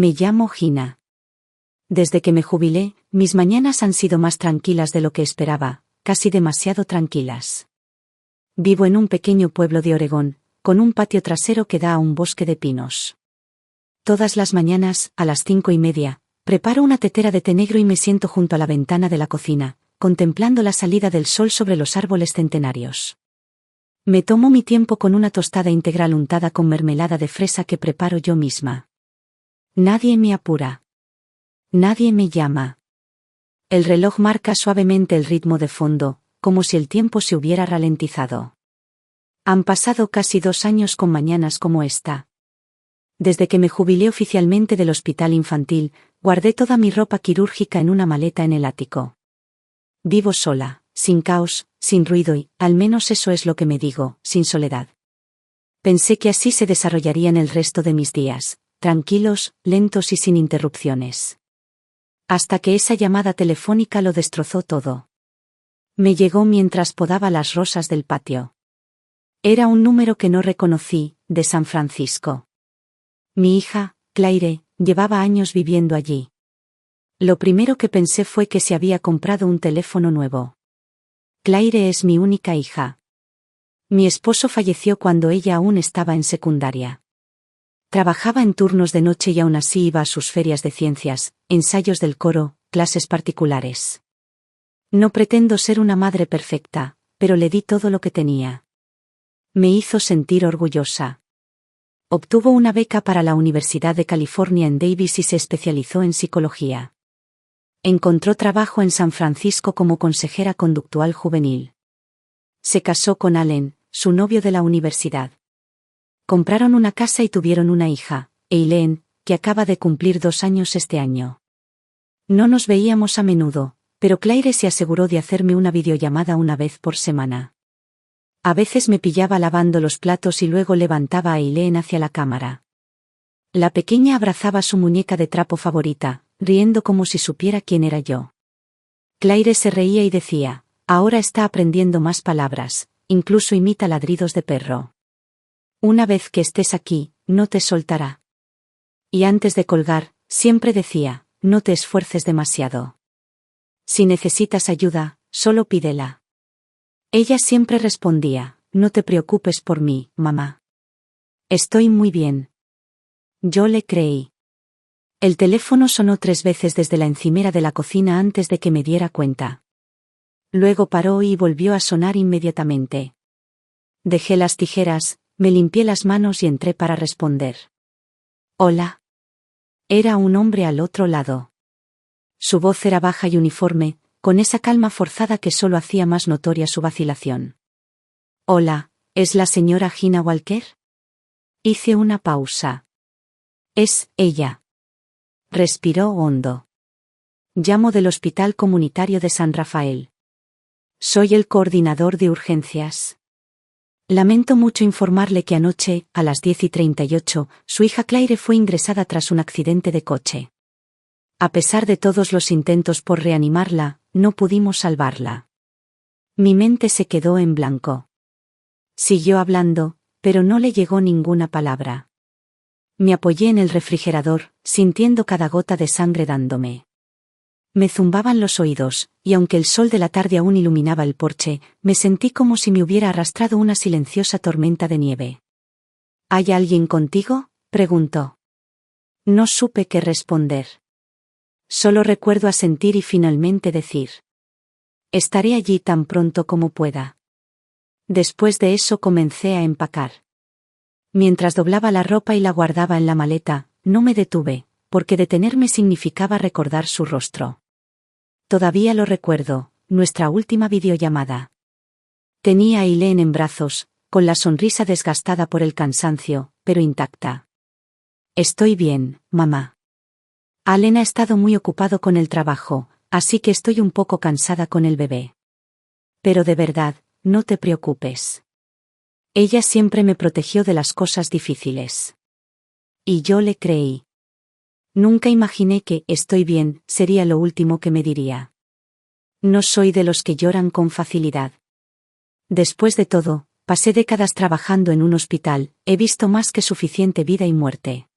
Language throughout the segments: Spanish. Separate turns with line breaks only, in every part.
Me llamo Gina. Desde que me jubilé, mis mañanas han sido más tranquilas de lo que esperaba, casi demasiado tranquilas. Vivo en un pequeño pueblo de Oregón, con un patio trasero que da a un bosque de pinos. Todas las mañanas, a las 5:30, preparo una tetera de té negro y me siento junto a la ventana de la cocina, contemplando la salida del sol sobre los árboles centenarios. Me tomo mi tiempo con una tostada integral untada con mermelada de fresa que preparo yo misma. Nadie me apura. Nadie me llama. El reloj marca suavemente el ritmo de fondo, como si el tiempo se hubiera ralentizado. Han pasado casi 2 años con mañanas como esta. Desde que me jubilé oficialmente del hospital infantil, guardé toda mi ropa quirúrgica en una maleta en el ático. Vivo sola, sin caos, sin ruido y, al menos eso es lo que me digo, sin soledad. Pensé que así se desarrollarían el resto de mis días, tranquilos, lentos y sin interrupciones. Hasta que esa llamada telefónica lo destrozó todo. Me llegó mientras podaba las rosas del patio. Era un número que no reconocí, de San Francisco. Mi hija, Claire, llevaba años viviendo allí. Lo primero que pensé fue que se había comprado un teléfono nuevo. Claire es mi única hija. Mi esposo falleció cuando ella aún estaba en secundaria. Trabajaba en turnos de noche y aún así iba a sus ferias de ciencias, ensayos del coro, clases particulares. No pretendo ser una madre perfecta, pero le di todo lo que tenía. Me hizo sentir orgullosa. Obtuvo una beca para la Universidad de California en Davis y se especializó en psicología. Encontró trabajo en San Francisco como consejera conductual juvenil. Se casó con Allen, su novio de la universidad. Compraron una casa y tuvieron una hija, Eileen, que acaba de cumplir 2 años este año. No nos veíamos a menudo, pero Claire se aseguró de hacerme una videollamada una vez por semana. A veces me pillaba lavando los platos y luego levantaba a Eileen hacia la cámara. La pequeña abrazaba su muñeca de trapo favorita, riendo como si supiera quién era yo. Claire se reía y decía, ahora está aprendiendo más palabras, incluso imita ladridos de perro. Una vez que estés aquí, no te soltará. Y antes de colgar, siempre decía, no te esfuerces demasiado. Si necesitas ayuda, solo pídela. Ella siempre respondía, no te preocupes por mí, mamá. Estoy muy bien. Yo le creí. El teléfono sonó 3 veces desde la encimera de la cocina antes de que me diera cuenta. Luego paró y volvió a sonar inmediatamente. Dejé las tijeras, me limpié las manos y entré para responder. Hola. Era un hombre al otro lado. Su voz era baja y uniforme, con esa calma forzada que solo hacía más notoria su vacilación. Hola, ¿es la señora Gina Walker? Hice una pausa. Es ella. Respiró hondo. Llamo del Hospital Comunitario de San Rafael. Soy el coordinador de urgencias. Lamento mucho informarle que anoche, a las 10:38, su hija Claire fue ingresada tras un accidente de coche. A pesar de todos los intentos por reanimarla, no pudimos salvarla. Mi mente se quedó en blanco. Siguió hablando, pero no le llegó ninguna palabra. Me apoyé en el refrigerador, sintiendo cada gota de sangre dándome. Me zumbaban los oídos, y aunque el sol de la tarde aún iluminaba el porche, me sentí como si me hubiera arrastrado una silenciosa tormenta de nieve. ¿Hay alguien contigo?, preguntó. No supe qué responder. Solo recuerdo asentir y finalmente decir. Estaré allí tan pronto como pueda. Después de eso comencé a empacar. Mientras doblaba la ropa y la guardaba en la maleta, no me detuve, porque detenerme significaba recordar su rostro. Todavía lo recuerdo, nuestra última videollamada. Tenía a Eileen en brazos, con la sonrisa desgastada por el cansancio, pero intacta. Estoy bien, mamá. Allen ha estado muy ocupado con el trabajo, así que estoy un poco cansada con el bebé. Pero de verdad, no te preocupes. Ella siempre me protegió de las cosas difíciles. Y yo le creí. Nunca imaginé que «estoy bien» sería lo último que me diría. No soy de los que lloran con facilidad. Después de todo, pasé décadas trabajando en un hospital, he visto más que suficiente vida y muerte.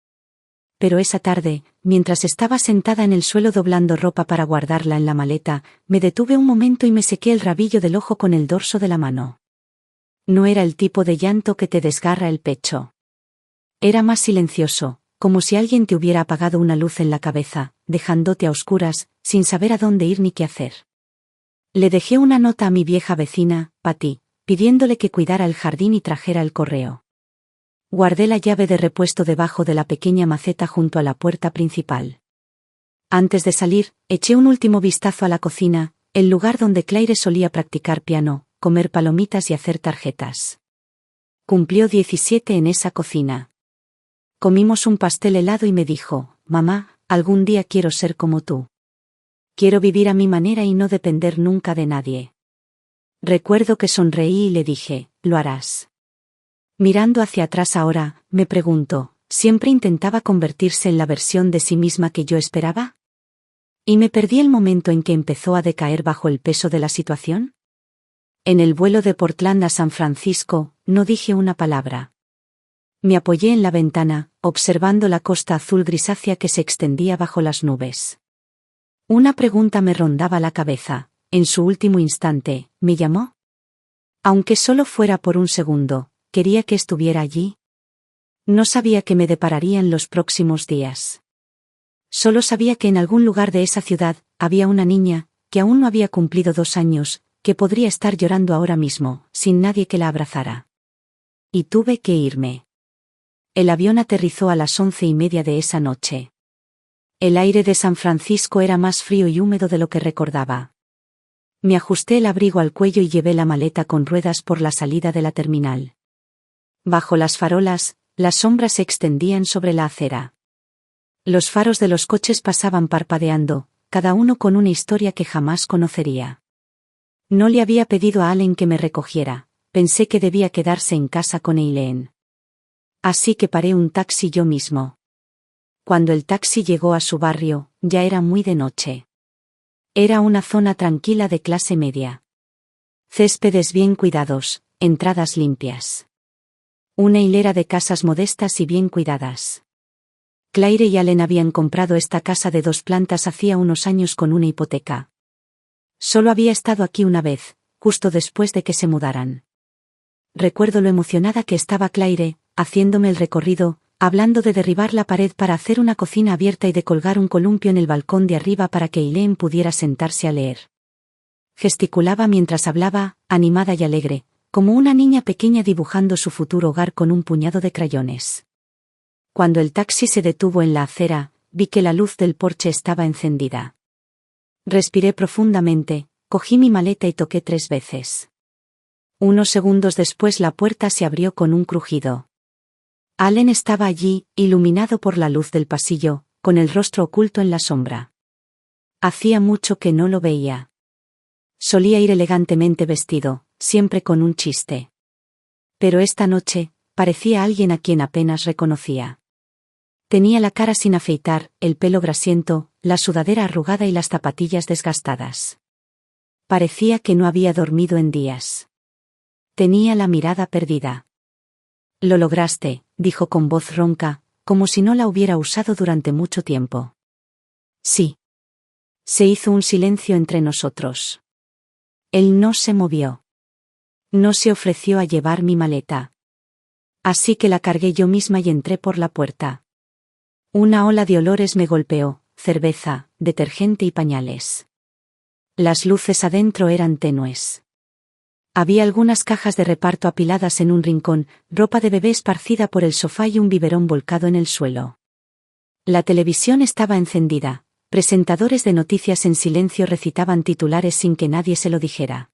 pero esa tarde, mientras estaba sentada en el suelo doblando ropa para guardarla en la maleta, me detuve un momento y me sequé el rabillo del ojo con el dorso de la mano. No era el tipo de llanto que te desgarra el pecho. Era más silencioso, como si alguien te hubiera apagado una luz en la cabeza, dejándote a oscuras, sin saber a dónde ir ni qué hacer. Le dejé una nota a mi vieja vecina, Patty, pidiéndole que cuidara el jardín y trajera el correo. Guardé la llave de repuesto debajo de la pequeña maceta junto a la puerta principal. Antes de salir, eché un último vistazo a la cocina, el lugar donde Claire solía practicar piano, comer palomitas y hacer tarjetas. Cumplió 17 en esa cocina. Comimos un pastel helado y me dijo: «Mamá, algún día quiero ser como tú. Quiero vivir a mi manera y no depender nunca de nadie». Recuerdo que sonreí y le dije: «Lo harás». Mirando hacia atrás ahora, me pregunto, ¿siempre intentaba convertirse en la versión de sí misma que yo esperaba? ¿Y me perdí el momento en que empezó a decaer bajo el peso de la situación? En el vuelo de Portland a San Francisco, no dije una palabra. Me apoyé en la ventana, observando la costa azul grisácea que se extendía bajo las nubes. Una pregunta me rondaba la cabeza. En su último instante, ¿me llamó? Aunque solo fuera por un segundo, ¿quería que estuviera allí? No sabía qué me depararía en los próximos días. Solo sabía que en algún lugar de esa ciudad, había una niña, que aún no había cumplido 2 años, que podría estar llorando ahora mismo, sin nadie que la abrazara. Y tuve que irme. El avión aterrizó a las 11:30 de esa noche. El aire de San Francisco era más frío y húmedo de lo que recordaba. Me ajusté el abrigo al cuello y llevé la maleta con ruedas por la salida de la terminal. Bajo las farolas, las sombras se extendían sobre la acera. Los faros de los coches pasaban parpadeando, cada uno con una historia que jamás conocería. No le había pedido a Allen que me recogiera, pensé que debía quedarse en casa con Eileen. Así que paré un taxi yo mismo. Cuando el taxi llegó a su barrio, ya era muy de noche. Era una zona tranquila de clase media. Céspedes bien cuidados, entradas limpias. Una hilera de casas modestas y bien cuidadas. Claire y Allen habían comprado esta casa de 2 plantas hacía unos años con una hipoteca. Solo había estado aquí una vez, justo después de que se mudaran. Recuerdo lo emocionada que estaba Claire, haciéndome el recorrido, hablando de derribar la pared para hacer una cocina abierta y de colgar un columpio en el balcón de arriba para que Eileen pudiera sentarse a leer. Gesticulaba mientras hablaba, animada y alegre, como una niña pequeña dibujando su futuro hogar con un puñado de crayones. Cuando el taxi se detuvo en la acera, vi que la luz del porche estaba encendida. Respiré profundamente, cogí mi maleta y toqué 3 veces. Unos segundos después la puerta se abrió con un crujido. Allen estaba allí, iluminado por la luz del pasillo, con el rostro oculto en la sombra. Hacía mucho que no lo veía. Solía ir elegantemente vestido, siempre con un chiste. Pero esta noche, parecía alguien a quien apenas reconocía. Tenía la cara sin afeitar, el pelo grasiento, la sudadera arrugada y las zapatillas desgastadas. Parecía que no había dormido en días. Tenía la mirada perdida. «Lo lograste», dijo con voz ronca, como si no la hubiera usado durante mucho tiempo. «Sí». Se hizo un silencio entre nosotros. Él no se movió. No se ofreció a llevar mi maleta. Así que la cargué yo misma y entré por la puerta. Una ola de olores me golpeó, cerveza, detergente y pañales. Las luces adentro eran tenues. Había algunas cajas de reparto apiladas en un rincón, ropa de bebé esparcida por el sofá y un biberón volcado en el suelo. La televisión estaba encendida, presentadores de noticias en silencio recitaban titulares sin que nadie se lo dijera.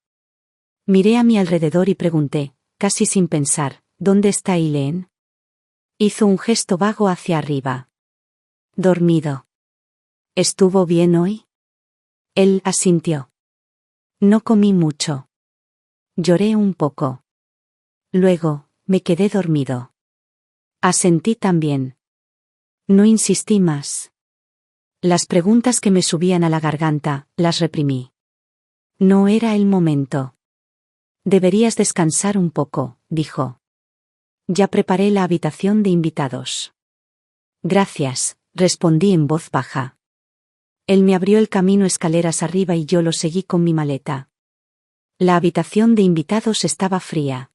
Miré a mi alrededor y pregunté, casi sin pensar, ¿dónde está Eileen? Hizo un gesto vago hacia arriba. Dormido. ¿Estuvo bien hoy? Él asintió. No comí mucho. Lloré un poco. Luego, me quedé dormido. Asentí también. No insistí más. Las preguntas que me subían a la garganta, las reprimí. No era el momento. Deberías descansar un poco, dijo. Ya preparé la habitación de invitados. Gracias, respondí en voz baja. Él me abrió el camino escaleras arriba y yo lo seguí con mi maleta. La habitación de invitados estaba fría.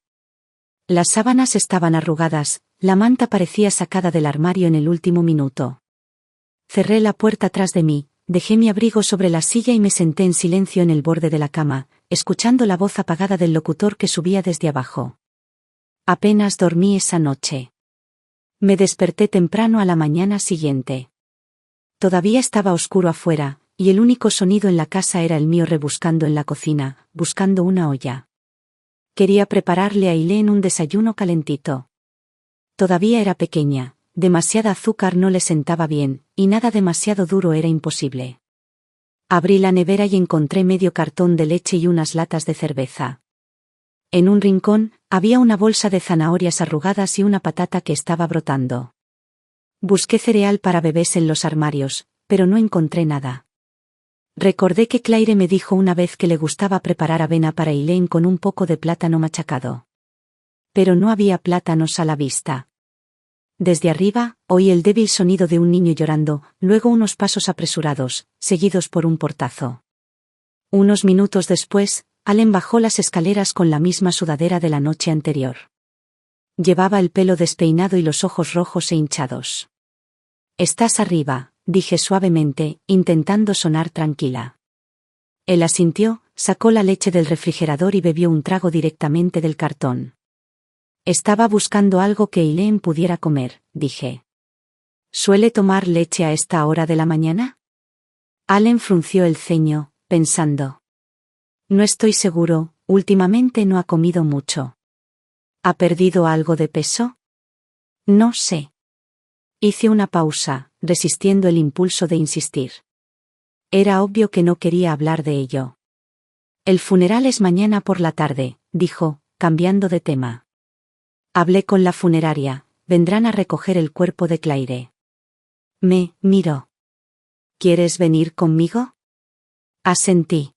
Las sábanas estaban arrugadas, la manta parecía sacada del armario en el último minuto. Cerré la puerta tras de mí, dejé mi abrigo sobre la silla y me senté en silencio en el borde de la cama, escuchando la voz apagada del locutor que subía desde abajo. Apenas dormí esa noche. Me desperté temprano a la mañana siguiente. Todavía estaba oscuro afuera, y el único sonido en la casa era el mío rebuscando en la cocina, buscando una olla. Quería prepararle a Eileen un desayuno calentito. Todavía era pequeña, demasiada azúcar no le sentaba bien, y nada demasiado duro era imposible. Abrí la nevera y encontré medio cartón de leche y unas latas de cerveza. En un rincón, había una bolsa de zanahorias arrugadas y una patata que estaba brotando. Busqué cereal para bebés en los armarios, pero no encontré nada. Recordé que Claire me dijo una vez que le gustaba preparar avena para Eileen con un poco de plátano machacado. Pero no había plátanos a la vista. Desde arriba, oí el débil sonido de un niño llorando, luego unos pasos apresurados, seguidos por un portazo. Unos minutos después, Allen bajó las escaleras con la misma sudadera de la noche anterior. Llevaba el pelo despeinado y los ojos rojos e hinchados. «Estás arriba», dije suavemente, intentando sonar tranquila. Él asintió, sacó la leche del refrigerador y bebió un trago directamente del cartón. «Estaba buscando algo que Eileen pudiera comer», dije. «¿Suele tomar leche a esta hora de la mañana?» Allen frunció el ceño, pensando. «No estoy seguro, últimamente no ha comido mucho». «¿Ha perdido algo de peso?» «No sé». Hice una pausa, resistiendo el impulso de insistir. Era obvio que no quería hablar de ello. «El funeral es mañana por la tarde», dijo, cambiando de tema. «Hablé con la funeraria, vendrán a recoger el cuerpo de Claire». Me miró. «¿Quieres venir conmigo?» Asentí.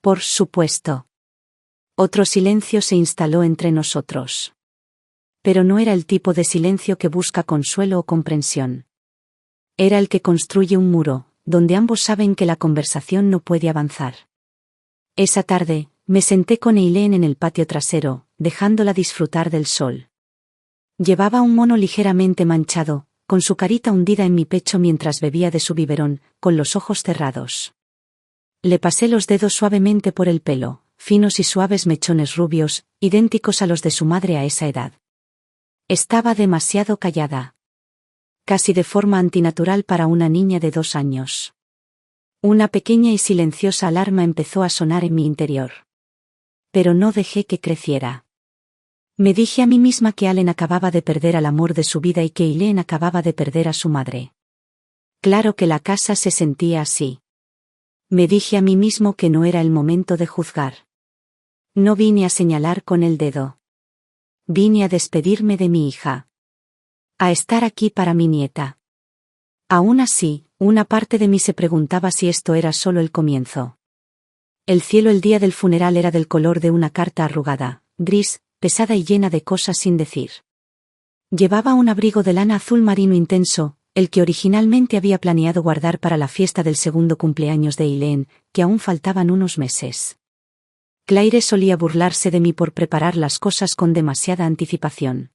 «Por supuesto». Otro silencio se instaló entre nosotros. Pero no era el tipo de silencio que busca consuelo o comprensión. Era el que construye un muro, donde ambos saben que la conversación no puede avanzar. Esa tarde, me senté con Eileen en el patio trasero, dejándola disfrutar del sol. Llevaba un mono ligeramente manchado, con su carita hundida en mi pecho mientras bebía de su biberón, con los ojos cerrados. Le pasé los dedos suavemente por el pelo, finos y suaves mechones rubios, idénticos a los de su madre a esa edad. Estaba demasiado callada. Casi de forma antinatural para una niña de 2 años. Una pequeña y silenciosa alarma empezó a sonar en mi interior. Pero no dejé que creciera. Me dije a mí misma que Allen acababa de perder al amor de su vida y que Eileen acababa de perder a su madre. Claro que la casa se sentía así. Me dije a mí mismo que no era el momento de juzgar. No vine a señalar con el dedo. Vine a despedirme de mi hija. A estar aquí para mi nieta. Aún así, una parte de mí se preguntaba si esto era solo el comienzo. El cielo el día del funeral era del color de una carta arrugada, gris, pesada y llena de cosas sin decir. Llevaba un abrigo de lana azul marino intenso, el que originalmente había planeado guardar para la fiesta del segundo cumpleaños de Eileen, que aún faltaban unos meses. Claire solía burlarse de mí por preparar las cosas con demasiada anticipación.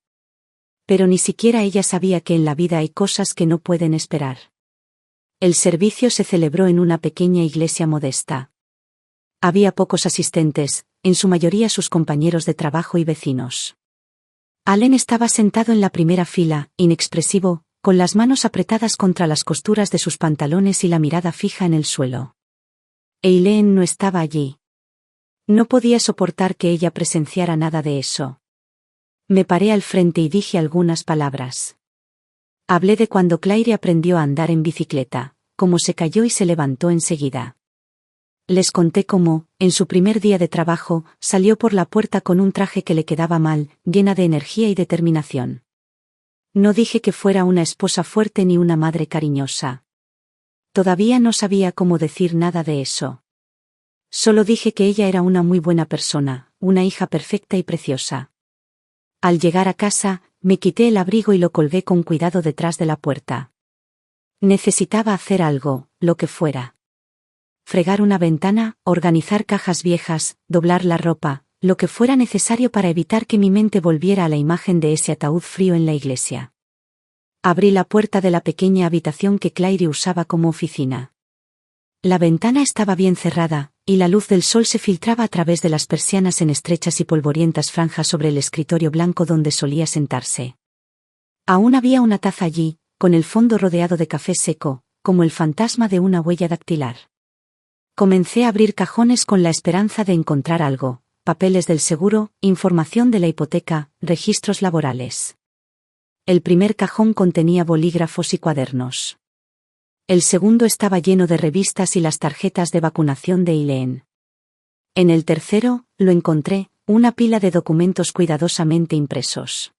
Pero ni siquiera ella sabía que en la vida hay cosas que no pueden esperar. El servicio se celebró en una pequeña iglesia modesta. Había pocos asistentes, en su mayoría sus compañeros de trabajo y vecinos. Allen estaba sentado en la primera fila, inexpresivo, con las manos apretadas contra las costuras de sus pantalones y la mirada fija en el suelo. Eileen no estaba allí. No podía soportar que ella presenciara nada de eso. Me paré al frente y dije algunas palabras. Hablé de cuando Claire aprendió a andar en bicicleta, cómo se cayó y se levantó enseguida. Les conté cómo, en su primer día de trabajo, salió por la puerta con un traje que le quedaba mal, llena de energía y determinación. No dije que fuera una esposa fuerte ni una madre cariñosa. Todavía no sabía cómo decir nada de eso. Solo dije que ella era una muy buena persona, una hija perfecta y preciosa. Al llegar a casa, me quité el abrigo y lo colgué con cuidado detrás de la puerta. Necesitaba hacer algo, lo que fuera. Fregar una ventana, organizar cajas viejas, doblar la ropa, lo que fuera necesario para evitar que mi mente volviera a la imagen de ese ataúd frío en la iglesia. Abrí la puerta de la pequeña habitación que Claire usaba como oficina. La ventana estaba bien cerrada, y la luz del sol se filtraba a través de las persianas en estrechas y polvorientas franjas sobre el escritorio blanco donde solía sentarse. Aún había una taza allí, con el fondo rodeado de café seco, como el fantasma de una huella dactilar. Comencé a abrir cajones con la esperanza de encontrar algo: papeles del seguro, información de la hipoteca, registros laborales. El primer cajón contenía bolígrafos y cuadernos. El segundo estaba lleno de revistas y las tarjetas de vacunación de Eileen. En el tercero, lo encontré, una pila de documentos cuidadosamente impresos.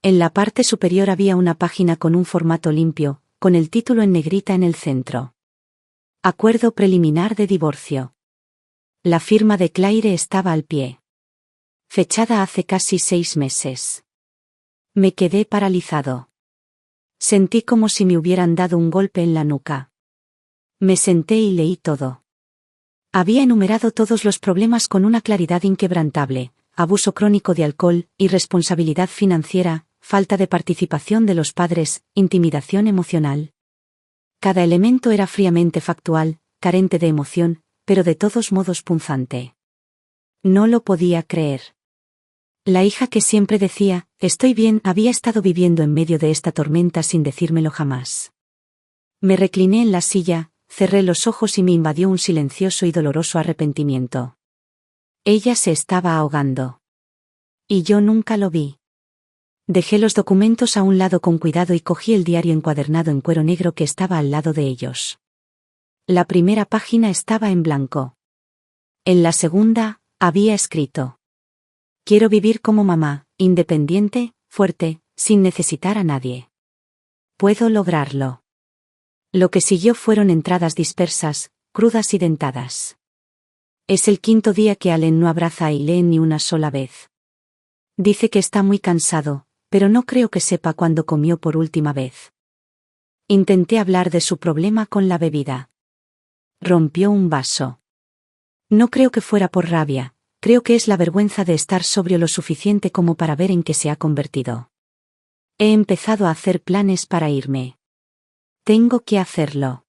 En la parte superior había una página con un formato limpio, con el título en negrita en el centro. Acuerdo preliminar de divorcio. La firma de Claire estaba al pie. Fechada hace casi 6 meses. Me quedé paralizado. Sentí como si me hubieran dado un golpe en la nuca. Me senté y leí todo. Había enumerado todos los problemas con una claridad inquebrantable: abuso crónico de alcohol, irresponsabilidad financiera, falta de participación de los padres, intimidación emocional. Cada elemento era fríamente factual, carente de emoción, pero de todos modos punzante. No lo podía creer. La hija que siempre decía, estoy bien, había estado viviendo en medio de esta tormenta sin decírmelo jamás. Me recliné en la silla, cerré los ojos y me invadió un silencioso y doloroso arrepentimiento. Ella se estaba ahogando. Y yo nunca lo vi. Dejé los documentos a un lado con cuidado y cogí el diario encuadernado en cuero negro que estaba al lado de ellos. La primera página estaba en blanco. En la segunda, había escrito: quiero vivir como mamá, independiente, fuerte, sin necesitar a nadie. Puedo lograrlo. Lo que siguió fueron entradas dispersas, crudas y dentadas. Es el 5.º día que Allen no abraza a Eileen ni una sola vez. Dice que está muy cansado, pero no creo que sepa cuándo comió por última vez. Intenté hablar de su problema con la bebida. Rompió un vaso. No creo que fuera por rabia. Creo que es la vergüenza de estar sobrio lo suficiente como para ver en qué se ha convertido. He empezado a hacer planes para irme. Tengo que hacerlo.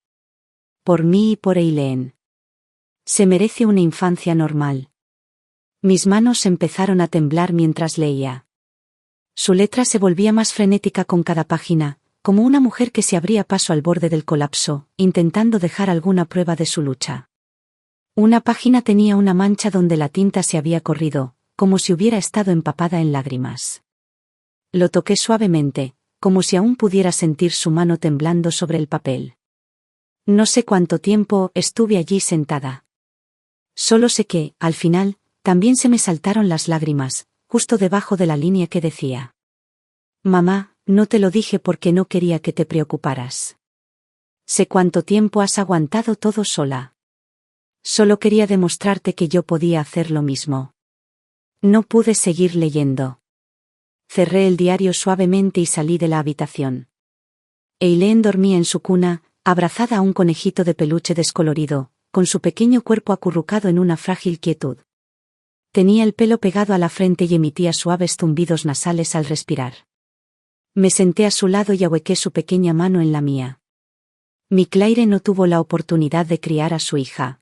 Por mí y por Eileen. Se merece una infancia normal. Mis manos empezaron a temblar mientras leía. Su letra se volvía más frenética con cada página, como una mujer que se abría paso al borde del colapso, intentando dejar alguna prueba de su lucha. Una página tenía una mancha donde la tinta se había corrido, como si hubiera estado empapada en lágrimas. Lo toqué suavemente, como si aún pudiera sentir su mano temblando sobre el papel. No sé cuánto tiempo estuve allí sentada. Solo sé que, al final, también se me saltaron las lágrimas, justo debajo de la línea que decía: mamá, no te lo dije porque no quería que te preocuparas. Sé cuánto tiempo has aguantado todo sola. Solo quería demostrarte que yo podía hacer lo mismo. No pude seguir leyendo. Cerré el diario suavemente y salí de la habitación. Eileen dormía en su cuna, abrazada a un conejito de peluche descolorido, con su pequeño cuerpo acurrucado en una frágil quietud. Tenía el pelo pegado a la frente y emitía suaves zumbidos nasales al respirar. Me senté a su lado y ahuequé su pequeña mano en la mía. Mi Claire no tuvo la oportunidad de criar a su hija.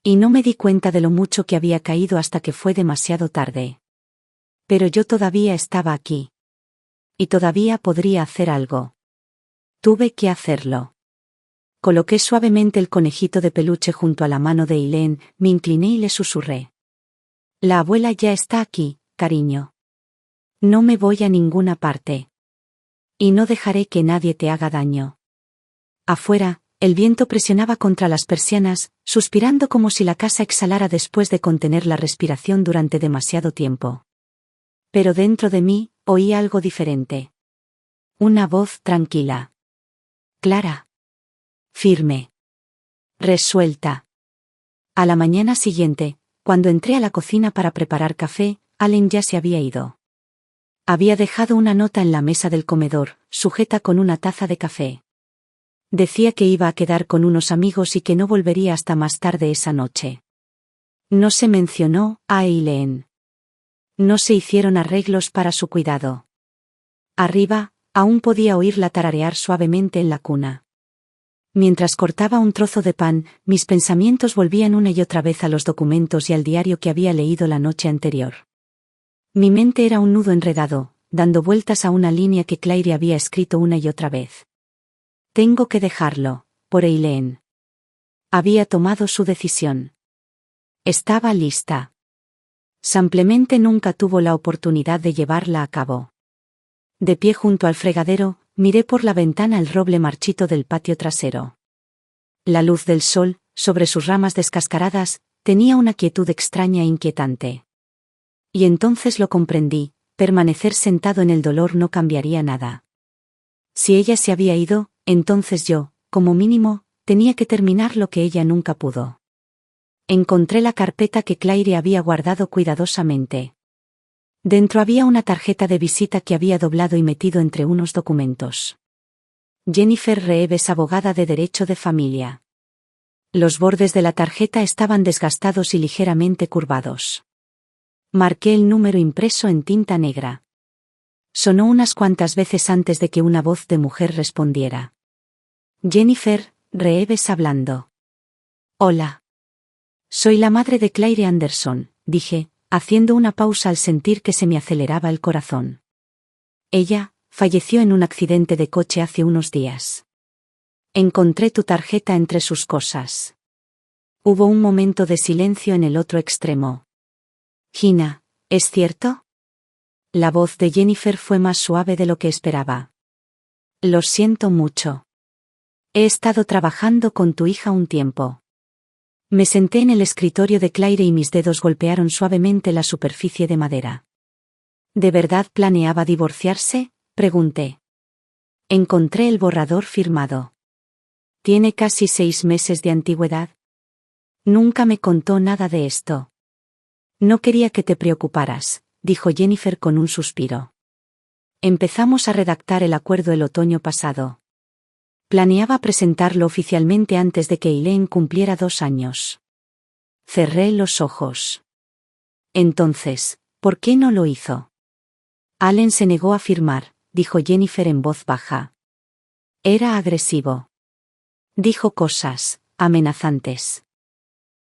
Y no me di cuenta de lo mucho que había caído hasta que fue demasiado tarde. Pero yo todavía estaba aquí. Y todavía podría hacer algo. Tuve que hacerlo. Coloqué suavemente el conejito de peluche junto a la mano de Eileen, me incliné y le susurré: la abuela ya está aquí, cariño. No me voy a ninguna parte. Y no dejaré que nadie te haga daño. Afuera, el viento presionaba contra las persianas, suspirando como si la casa exhalara después de contener la respiración durante demasiado tiempo. Pero dentro de mí, oí algo diferente. Una voz tranquila. Clara. Firme. Resuelta. A la mañana siguiente, cuando entré a la cocina para preparar café, Allen ya se había ido. Había dejado una nota en la mesa del comedor, sujeta con una taza de café. Decía que iba a quedar con unos amigos y que no volvería hasta más tarde esa noche. No se mencionó a Eileen. No se hicieron arreglos para su cuidado. Arriba, aún podía oírla tararear suavemente en la cuna. Mientras cortaba un trozo de pan, mis pensamientos volvían una y otra vez a los documentos y al diario que había leído la noche anterior. Mi mente era un nudo enredado, dando vueltas a una línea que Claire había escrito una y otra vez. Tengo que dejarlo, por Eileen. Había tomado su decisión. Estaba lista. Simplemente nunca tuvo la oportunidad de llevarla a cabo. De pie junto al fregadero, miré por la ventana el roble marchito del patio trasero. La luz del sol, sobre sus ramas descascaradas, tenía una quietud extraña e inquietante. Y entonces lo comprendí, permanecer sentado en el dolor no cambiaría nada. Si ella se había ido, entonces yo, como mínimo, tenía que terminar lo que ella nunca pudo. Encontré la carpeta que Claire había guardado cuidadosamente. Dentro había una tarjeta de visita que había doblado y metido entre unos documentos. Jennifer Reeves, abogada de derecho de familia. Los bordes de la tarjeta estaban desgastados y ligeramente curvados. Marqué el número impreso en tinta negra. Sonó unas cuantas veces antes de que una voz de mujer respondiera. Jennifer Reeves hablando. Hola. Soy la madre de Claire Anderson, dije, haciendo una pausa al sentir que se me aceleraba el corazón. Ella falleció en un accidente de coche hace unos días. Encontré tu tarjeta entre sus cosas. Hubo un momento de silencio en el otro extremo. Gina, ¿es cierto? La voz de Jennifer fue más suave de lo que esperaba. Lo siento mucho. He estado trabajando con tu hija un tiempo. Me senté en el escritorio de Claire y mis dedos golpearon suavemente la superficie de madera. ¿De verdad planeaba divorciarse?, pregunté. Encontré el borrador firmado. Tiene casi 6 meses de antigüedad. Nunca me contó nada de esto. No quería que te preocuparas, dijo Jennifer con un suspiro. Empezamos a redactar el acuerdo el otoño pasado. Planeaba presentarlo oficialmente antes de que Eileen cumpliera 2 años. Cerré los ojos. Entonces, ¿por qué no lo hizo? Allen se negó a firmar, dijo Jennifer en voz baja. Era agresivo. Dijo cosas amenazantes.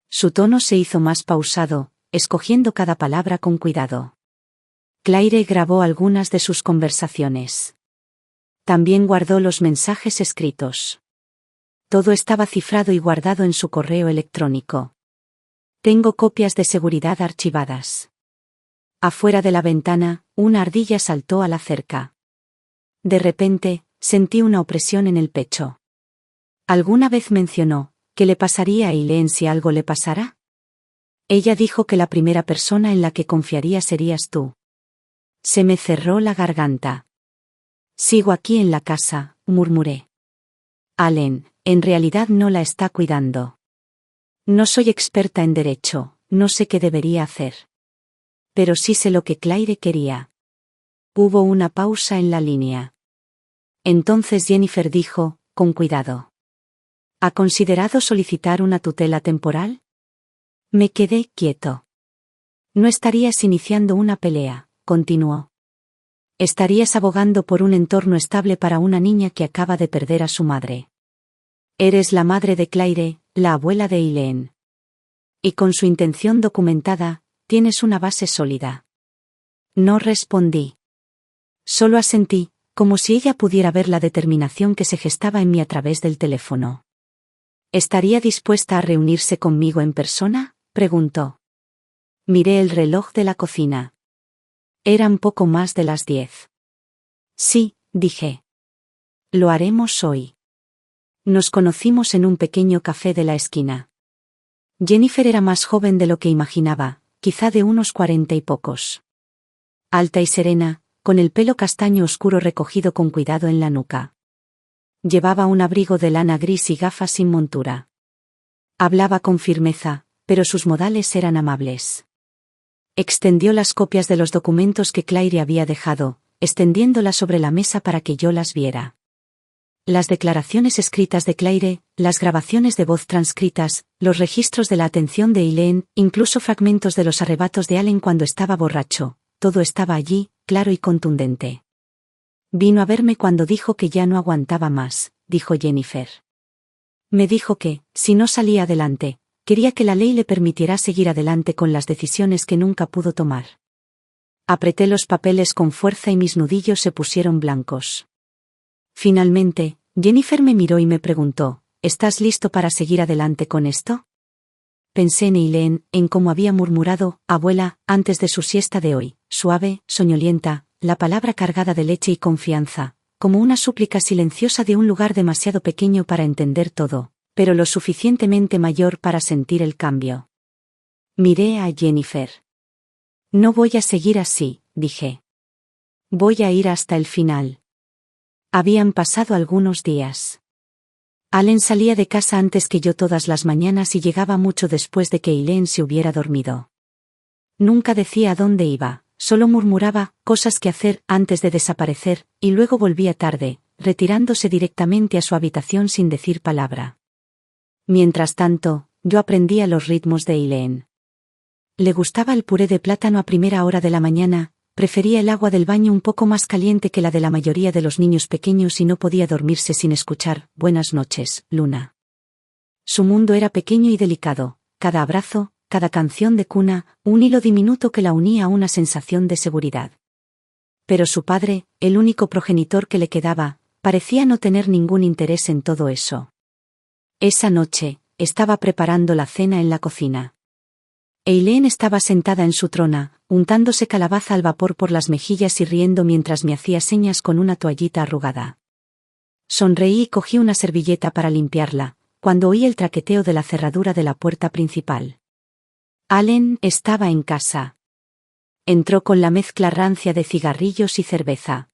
Su tono se hizo más pausado, escogiendo cada palabra con cuidado. Claire grabó algunas de sus conversaciones. También guardó los mensajes escritos. Todo estaba cifrado y guardado en su correo electrónico. Tengo copias de seguridad archivadas. Afuera de la ventana, una ardilla saltó a la cerca. De repente, sentí una opresión en el pecho. ¿Alguna vez mencionó qué le pasaría a Eileen si algo le pasara? Ella dijo que la primera persona en la que confiaría serías tú. Se me cerró la garganta. Sigo aquí en la casa, murmuré. Allen, en realidad no la está cuidando. No soy experta en derecho, no sé qué debería hacer. Pero sí sé lo que Claire quería. Hubo una pausa en la línea. Entonces Jennifer dijo, con cuidado. ¿Ha considerado solicitar una tutela temporal? Me quedé quieto. No estarías iniciando una pelea, continuó. Estarías abogando por un entorno estable para una niña que acaba de perder a su madre. Eres la madre de Claire, la abuela de Eileen. Y con su intención documentada, tienes una base sólida. No respondí. Solo asentí, como si ella pudiera ver la determinación que se gestaba en mí a través del teléfono. ¿Estaría dispuesta a reunirse conmigo en persona?, preguntó. Miré el reloj de la cocina. Eran poco más de las 10. Sí, dije. Lo haremos hoy. Nos conocimos en un pequeño café de la esquina. Jennifer era más joven de lo que imaginaba, quizá de unos 40 y pocos. Alta y serena, con el pelo castaño oscuro recogido con cuidado en la nuca. Llevaba un abrigo de lana gris y gafas sin montura. Hablaba con firmeza, pero sus modales eran amables. Extendió las copias de los documentos que Claire había dejado, extendiéndolas sobre la mesa para que yo las viera. Las declaraciones escritas de Claire, las grabaciones de voz transcritas, los registros de la atención de Eileen, incluso fragmentos de los arrebatos de Allen cuando estaba borracho, todo estaba allí, claro y contundente. Vino a verme cuando dijo que ya no aguantaba más, dijo Jennifer. Me dijo que, si no salía adelante, quería que la ley le permitiera seguir adelante con las decisiones que nunca pudo tomar. Apreté los papeles con fuerza y mis nudillos se pusieron blancos. Finalmente, Jennifer me miró y me preguntó, ¿estás listo para seguir adelante con esto? Pensé en Eileen, en cómo había murmurado, abuela, antes de su siesta de hoy, suave, soñolienta, la palabra cargada de leche y confianza, como una súplica silenciosa de un lugar demasiado pequeño para entender todo, pero lo suficientemente mayor para sentir el cambio. Miré a Jennifer. No voy a seguir así, dije. Voy a ir hasta el final. Habían pasado algunos días. Allen salía de casa antes que yo todas las mañanas y llegaba mucho después de que Eileen se hubiera dormido. Nunca decía a dónde iba, solo murmuraba cosas que hacer antes de desaparecer, y luego volvía tarde, retirándose directamente a su habitación sin decir palabra. Mientras tanto, yo aprendía los ritmos de Eileen. Le gustaba el puré de plátano a primera hora de la mañana. Prefería el agua del baño un poco más caliente que la de la mayoría de los niños pequeños y no podía dormirse sin escuchar «Buenas noches, Luna». Su mundo era pequeño y delicado, cada abrazo, cada canción de cuna, un hilo diminuto que la unía a una sensación de seguridad. Pero su padre, el único progenitor que le quedaba, parecía no tener ningún interés en todo eso. Esa noche, estaba preparando la cena en la cocina. Eileen estaba sentada en su trona, untándose calabaza al vapor por las mejillas y riendo mientras me hacía señas con una toallita arrugada. Sonreí y cogí una servilleta para limpiarla, cuando oí el traqueteo de la cerradura de la puerta principal. Allen estaba en casa. Entró con la mezcla rancia de cigarrillos y cerveza.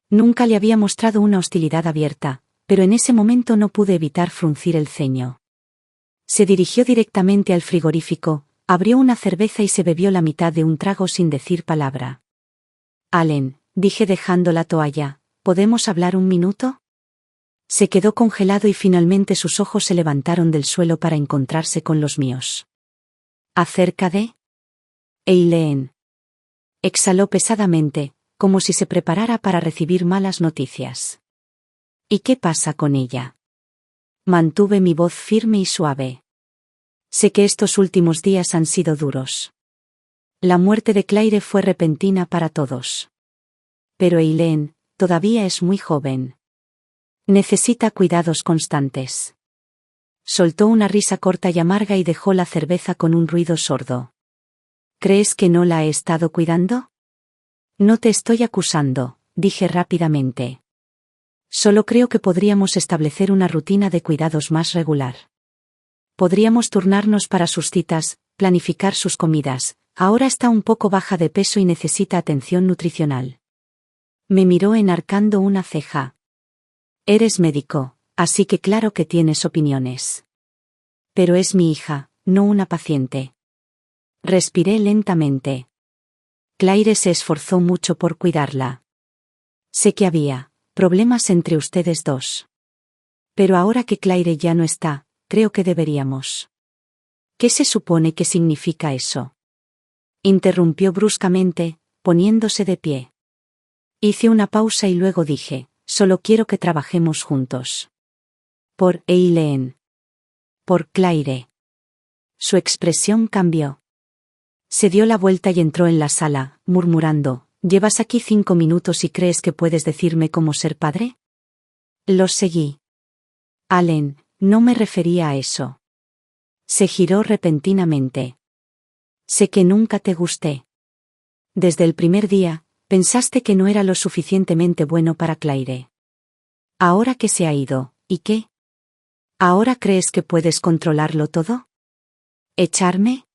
Nunca le había mostrado una hostilidad abierta, pero en ese momento no pude evitar fruncir el ceño. Se dirigió directamente al frigorífico, abrió una cerveza y se bebió la mitad de un trago sin decir palabra. Allen, dije dejando la toalla, ¿podemos hablar un minuto? Se quedó congelado y finalmente sus ojos se levantaron del suelo para encontrarse con los míos. ¿Acerca de? Eileen. Exhaló pesadamente, como si se preparara para recibir malas noticias. ¿Y qué pasa con ella? Mantuve mi voz firme y suave. Sé que estos últimos días han sido duros. La muerte de Claire fue repentina para todos. Pero Eileen, todavía es muy joven. Necesita cuidados constantes. Soltó una risa corta y amarga y dejó la cerveza con un ruido sordo. ¿Crees que no la he estado cuidando? No te estoy acusando, dije rápidamente. Solo creo que podríamos establecer una rutina de cuidados más regular. Podríamos turnarnos para sus citas, planificar sus comidas. Ahora está un poco baja de peso y necesita atención nutricional. Me miró enarcando una ceja. Eres médico, así que claro que tienes opiniones. Pero es mi hija, no una paciente. Respiré lentamente. Claire se esforzó mucho por cuidarla. Sé que había problemas entre ustedes dos. Pero ahora que Claire ya no está, creo que deberíamos. ¿Qué se supone que significa eso? Interrumpió bruscamente, poniéndose de pie. Hice una pausa y luego dije, solo quiero que trabajemos juntos. Por Eileen. Por Claire. Su expresión cambió. Se dio la vuelta y entró en la sala, murmurando, ¿llevas aquí 5 minutos y crees que puedes decirme cómo ser padre? Los seguí. Allen, no me refería a eso. Se giró repentinamente. Sé que nunca te gusté. Desde el primer día, pensaste que no era lo suficientemente bueno para Claire. Ahora que se ha ido, ¿y qué? ¿Ahora crees que puedes controlarlo todo? ¿Echarme?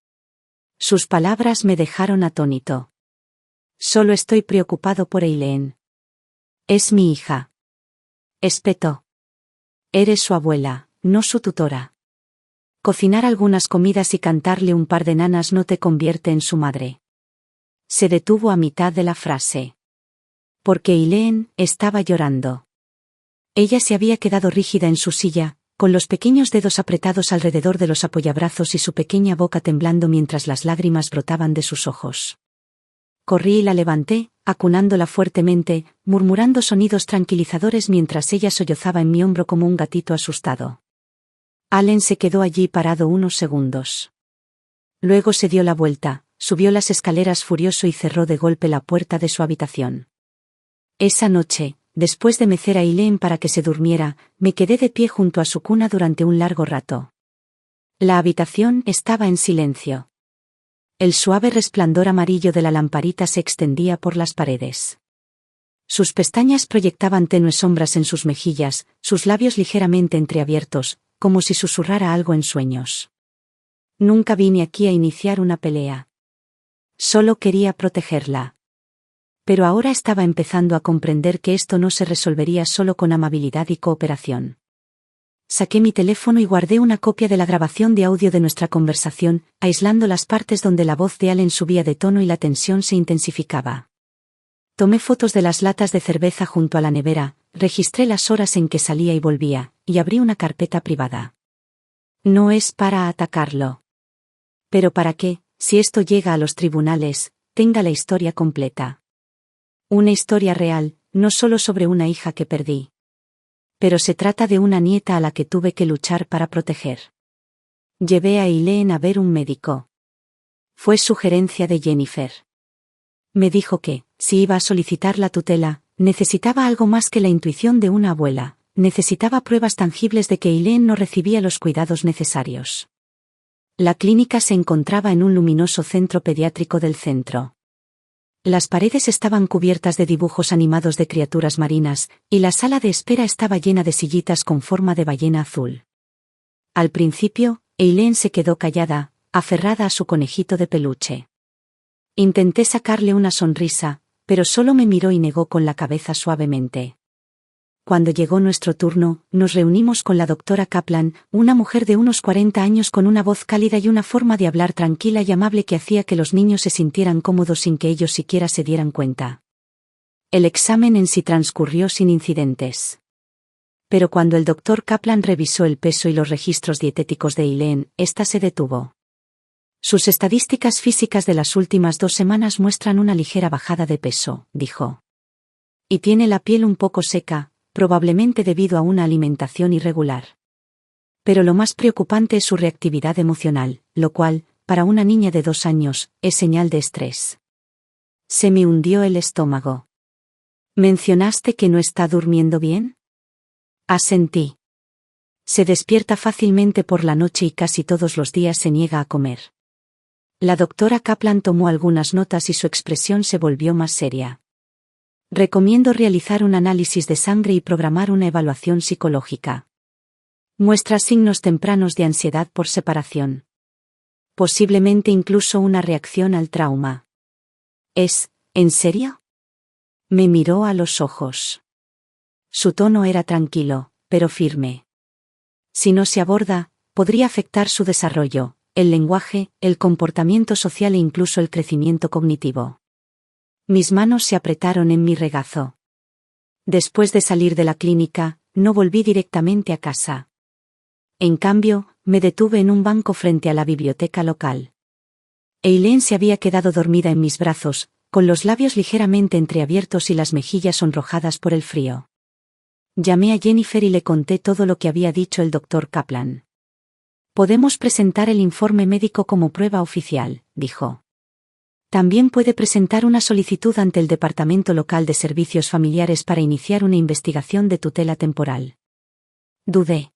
Sus palabras me dejaron atónito. Solo estoy preocupado por Eileen. Es mi hija. Espetó. Eres su abuela, no su tutora. Cocinar algunas comidas y cantarle un par de nanas no te convierte en su madre. Se detuvo a mitad de la frase. Porque Eileen estaba llorando. Ella se había quedado rígida en su silla, con los pequeños dedos apretados alrededor de los apoyabrazos y su pequeña boca temblando mientras las lágrimas brotaban de sus ojos. Corrí y la levanté, acunándola fuertemente, murmurando sonidos tranquilizadores mientras ella sollozaba en mi hombro como un gatito asustado. Allen se quedó allí parado unos segundos. Luego se dio la vuelta, subió las escaleras furioso y cerró de golpe la puerta de su habitación. Esa noche, después de mecer a Eileen para que se durmiera, me quedé de pie junto a su cuna durante un largo rato. La habitación estaba en silencio. El suave resplandor amarillo de la lamparita se extendía por las paredes. Sus pestañas proyectaban tenues sombras en sus mejillas, sus labios ligeramente entreabiertos, como si susurrara algo en sueños. Nunca vine aquí a iniciar una pelea. Solo quería protegerla. Pero ahora estaba empezando a comprender que esto no se resolvería solo con amabilidad y cooperación. Saqué mi teléfono y guardé una copia de la grabación de audio de nuestra conversación, aislando las partes donde la voz de Allen subía de tono y la tensión se intensificaba. Tomé fotos de las latas de cerveza junto a la nevera, registré las horas en que salía y volvía, y abrí una carpeta privada. No es para atacarlo. Pero para que, si esto llega a los tribunales, tenga la historia completa. Una historia real, no solo sobre una hija que perdí. Pero se trata de una nieta a la que tuve que luchar para proteger. Llevé a Eileen a ver un médico. Fue sugerencia de Jennifer. Me dijo que, si iba a solicitar la tutela, necesitaba algo más que la intuición de una abuela, necesitaba pruebas tangibles de que Eileen no recibía los cuidados necesarios. La clínica se encontraba en un luminoso centro pediátrico del centro. Las paredes estaban cubiertas de dibujos animados de criaturas marinas, y la sala de espera estaba llena de sillitas con forma de ballena azul. Al principio, Eileen se quedó callada, aferrada a su conejito de peluche. Intenté sacarle una sonrisa, pero solo me miró y negó con la cabeza suavemente. Cuando llegó nuestro turno, nos reunimos con la doctora Kaplan, una mujer de unos 40 años con una voz cálida y una forma de hablar tranquila y amable que hacía que los niños se sintieran cómodos sin que ellos siquiera se dieran cuenta. El examen en sí transcurrió sin incidentes. Pero cuando el doctor Kaplan revisó el peso y los registros dietéticos de Eileen, ésta se detuvo. Sus estadísticas físicas de las últimas 2 semanas muestran una ligera bajada de peso, dijo. Y tiene la piel un poco seca, probablemente debido a una alimentación irregular. Pero lo más preocupante es su reactividad emocional, lo cual, para una niña de 2 años, es señal de estrés. Se me hundió el estómago. ¿Mencionaste que no está durmiendo bien? Asentí. Se despierta fácilmente por la noche y casi todos los días se niega a comer. La doctora Kaplan tomó algunas notas y su expresión se volvió más seria. Recomiendo realizar un análisis de sangre y programar una evaluación psicológica. Muestra signos tempranos de ansiedad por separación. Posiblemente incluso una reacción al trauma. ¿En serio? Me miró a los ojos. Su tono era tranquilo, pero firme. Si no se aborda, podría afectar su desarrollo, el lenguaje, el comportamiento social e incluso el crecimiento cognitivo. Mis manos se apretaron en mi regazo. Después de salir de la clínica, no volví directamente a casa. En cambio, me detuve en un banco frente a la biblioteca local. Eileen se había quedado dormida en mis brazos, con los labios ligeramente entreabiertos y las mejillas sonrojadas por el frío. Llamé a Jennifer y le conté todo lo que había dicho el doctor Kaplan. Podemos presentar el informe médico como prueba oficial, dijo. También puede presentar una solicitud ante el Departamento Local de Servicios Familiares para iniciar una investigación de tutela temporal. Dudé.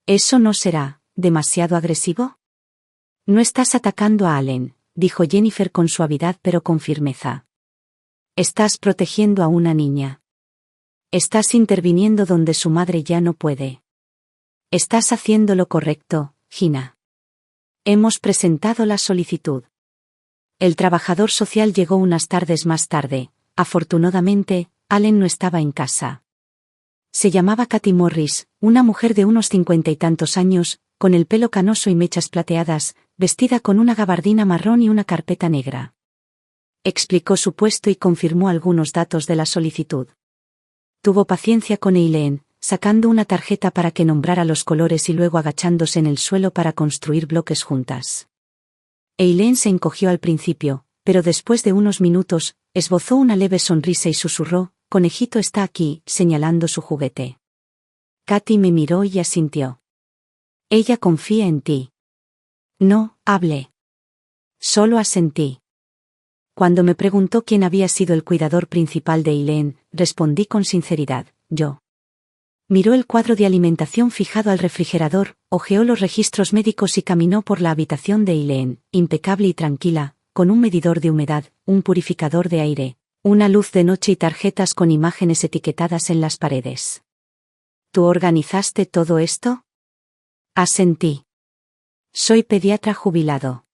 ¿Eso no será demasiado agresivo? No estás atacando a Allen, dijo Jennifer con suavidad pero con firmeza. Estás protegiendo a una niña. Estás interviniendo donde su madre ya no puede. Estás haciendo lo correcto, Gina. Hemos presentado la solicitud. El trabajador social llegó unas tardes más tarde. Afortunadamente, Allen no estaba en casa. Se llamaba Katy Morris, una mujer de unos 50 y tantos años, con el pelo canoso y mechas plateadas, vestida con una gabardina marrón y una carpeta negra. Explicó su puesto y confirmó algunos datos de la solicitud. Tuvo paciencia con Eileen, sacando una tarjeta para que nombrara los colores y luego agachándose en el suelo para construir bloques juntas. Eileen se encogió al principio, pero después de unos minutos, esbozó una leve sonrisa y susurró: «Conejito está aquí», señalando su juguete. Katy me miró y asintió. «Ella confía en ti». No hablé. Solo asentí. Cuando me preguntó quién había sido el cuidador principal de Eileen, respondí con sinceridad: yo. Miró el cuadro de alimentación fijado al refrigerador, hojeó los registros médicos y caminó por la habitación de Eileen, impecable y tranquila, con un medidor de humedad, un purificador de aire, una luz de noche y tarjetas con imágenes etiquetadas en las paredes. ¿Tú organizaste todo esto? Asentí. Soy pediatra jubilado.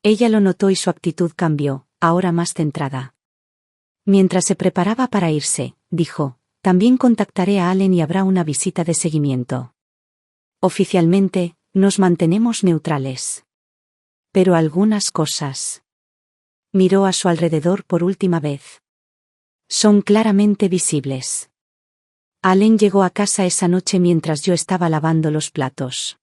Ella lo notó y su actitud cambió, ahora más centrada. Mientras se preparaba para irse, dijo: «También contactaré a Allen y habrá una visita de seguimiento. Oficialmente, nos mantenemos neutrales. Pero algunas cosas». Miró a su alrededor por última vez. «Son claramente visibles». Allen llegó a casa esa noche mientras yo estaba lavando los platos.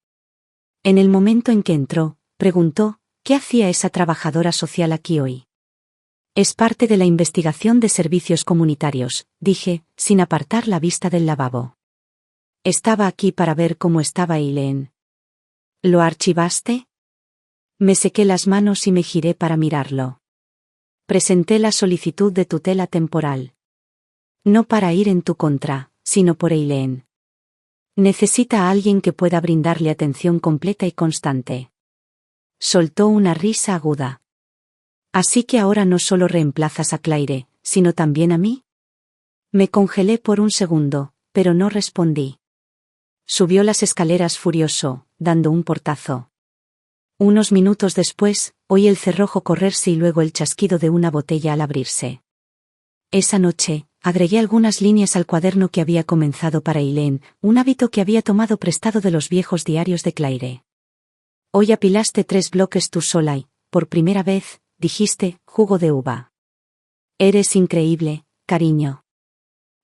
En el momento en que entró, preguntó: «¿Qué hacía esa trabajadora social aquí hoy?» «Es parte de la investigación de servicios comunitarios», dije, sin apartar la vista del lavabo. «Estaba aquí para ver cómo estaba Eileen». «¿Lo archivaste?» Me sequé las manos y me giré para mirarlo. «Presenté la solicitud de tutela temporal. No para ir en tu contra, sino por Eileen. Necesita a alguien que pueda brindarle atención completa y constante». Soltó una risa aguda. «¿Así que ahora no solo reemplazas a Claire, sino también a mí?» Me congelé por un segundo, pero no respondí. Subió las escaleras furioso, dando un portazo. Unos minutos después, oí el cerrojo correrse y luego el chasquido de una botella al abrirse. Esa noche, agregué algunas líneas al cuaderno que había comenzado para Eileen, un hábito que había tomado prestado de los viejos diarios de Claire. «Hoy apilaste 3 bloques tú sola y, por primera vez, dijiste, jugo de uva. Eres increíble, cariño.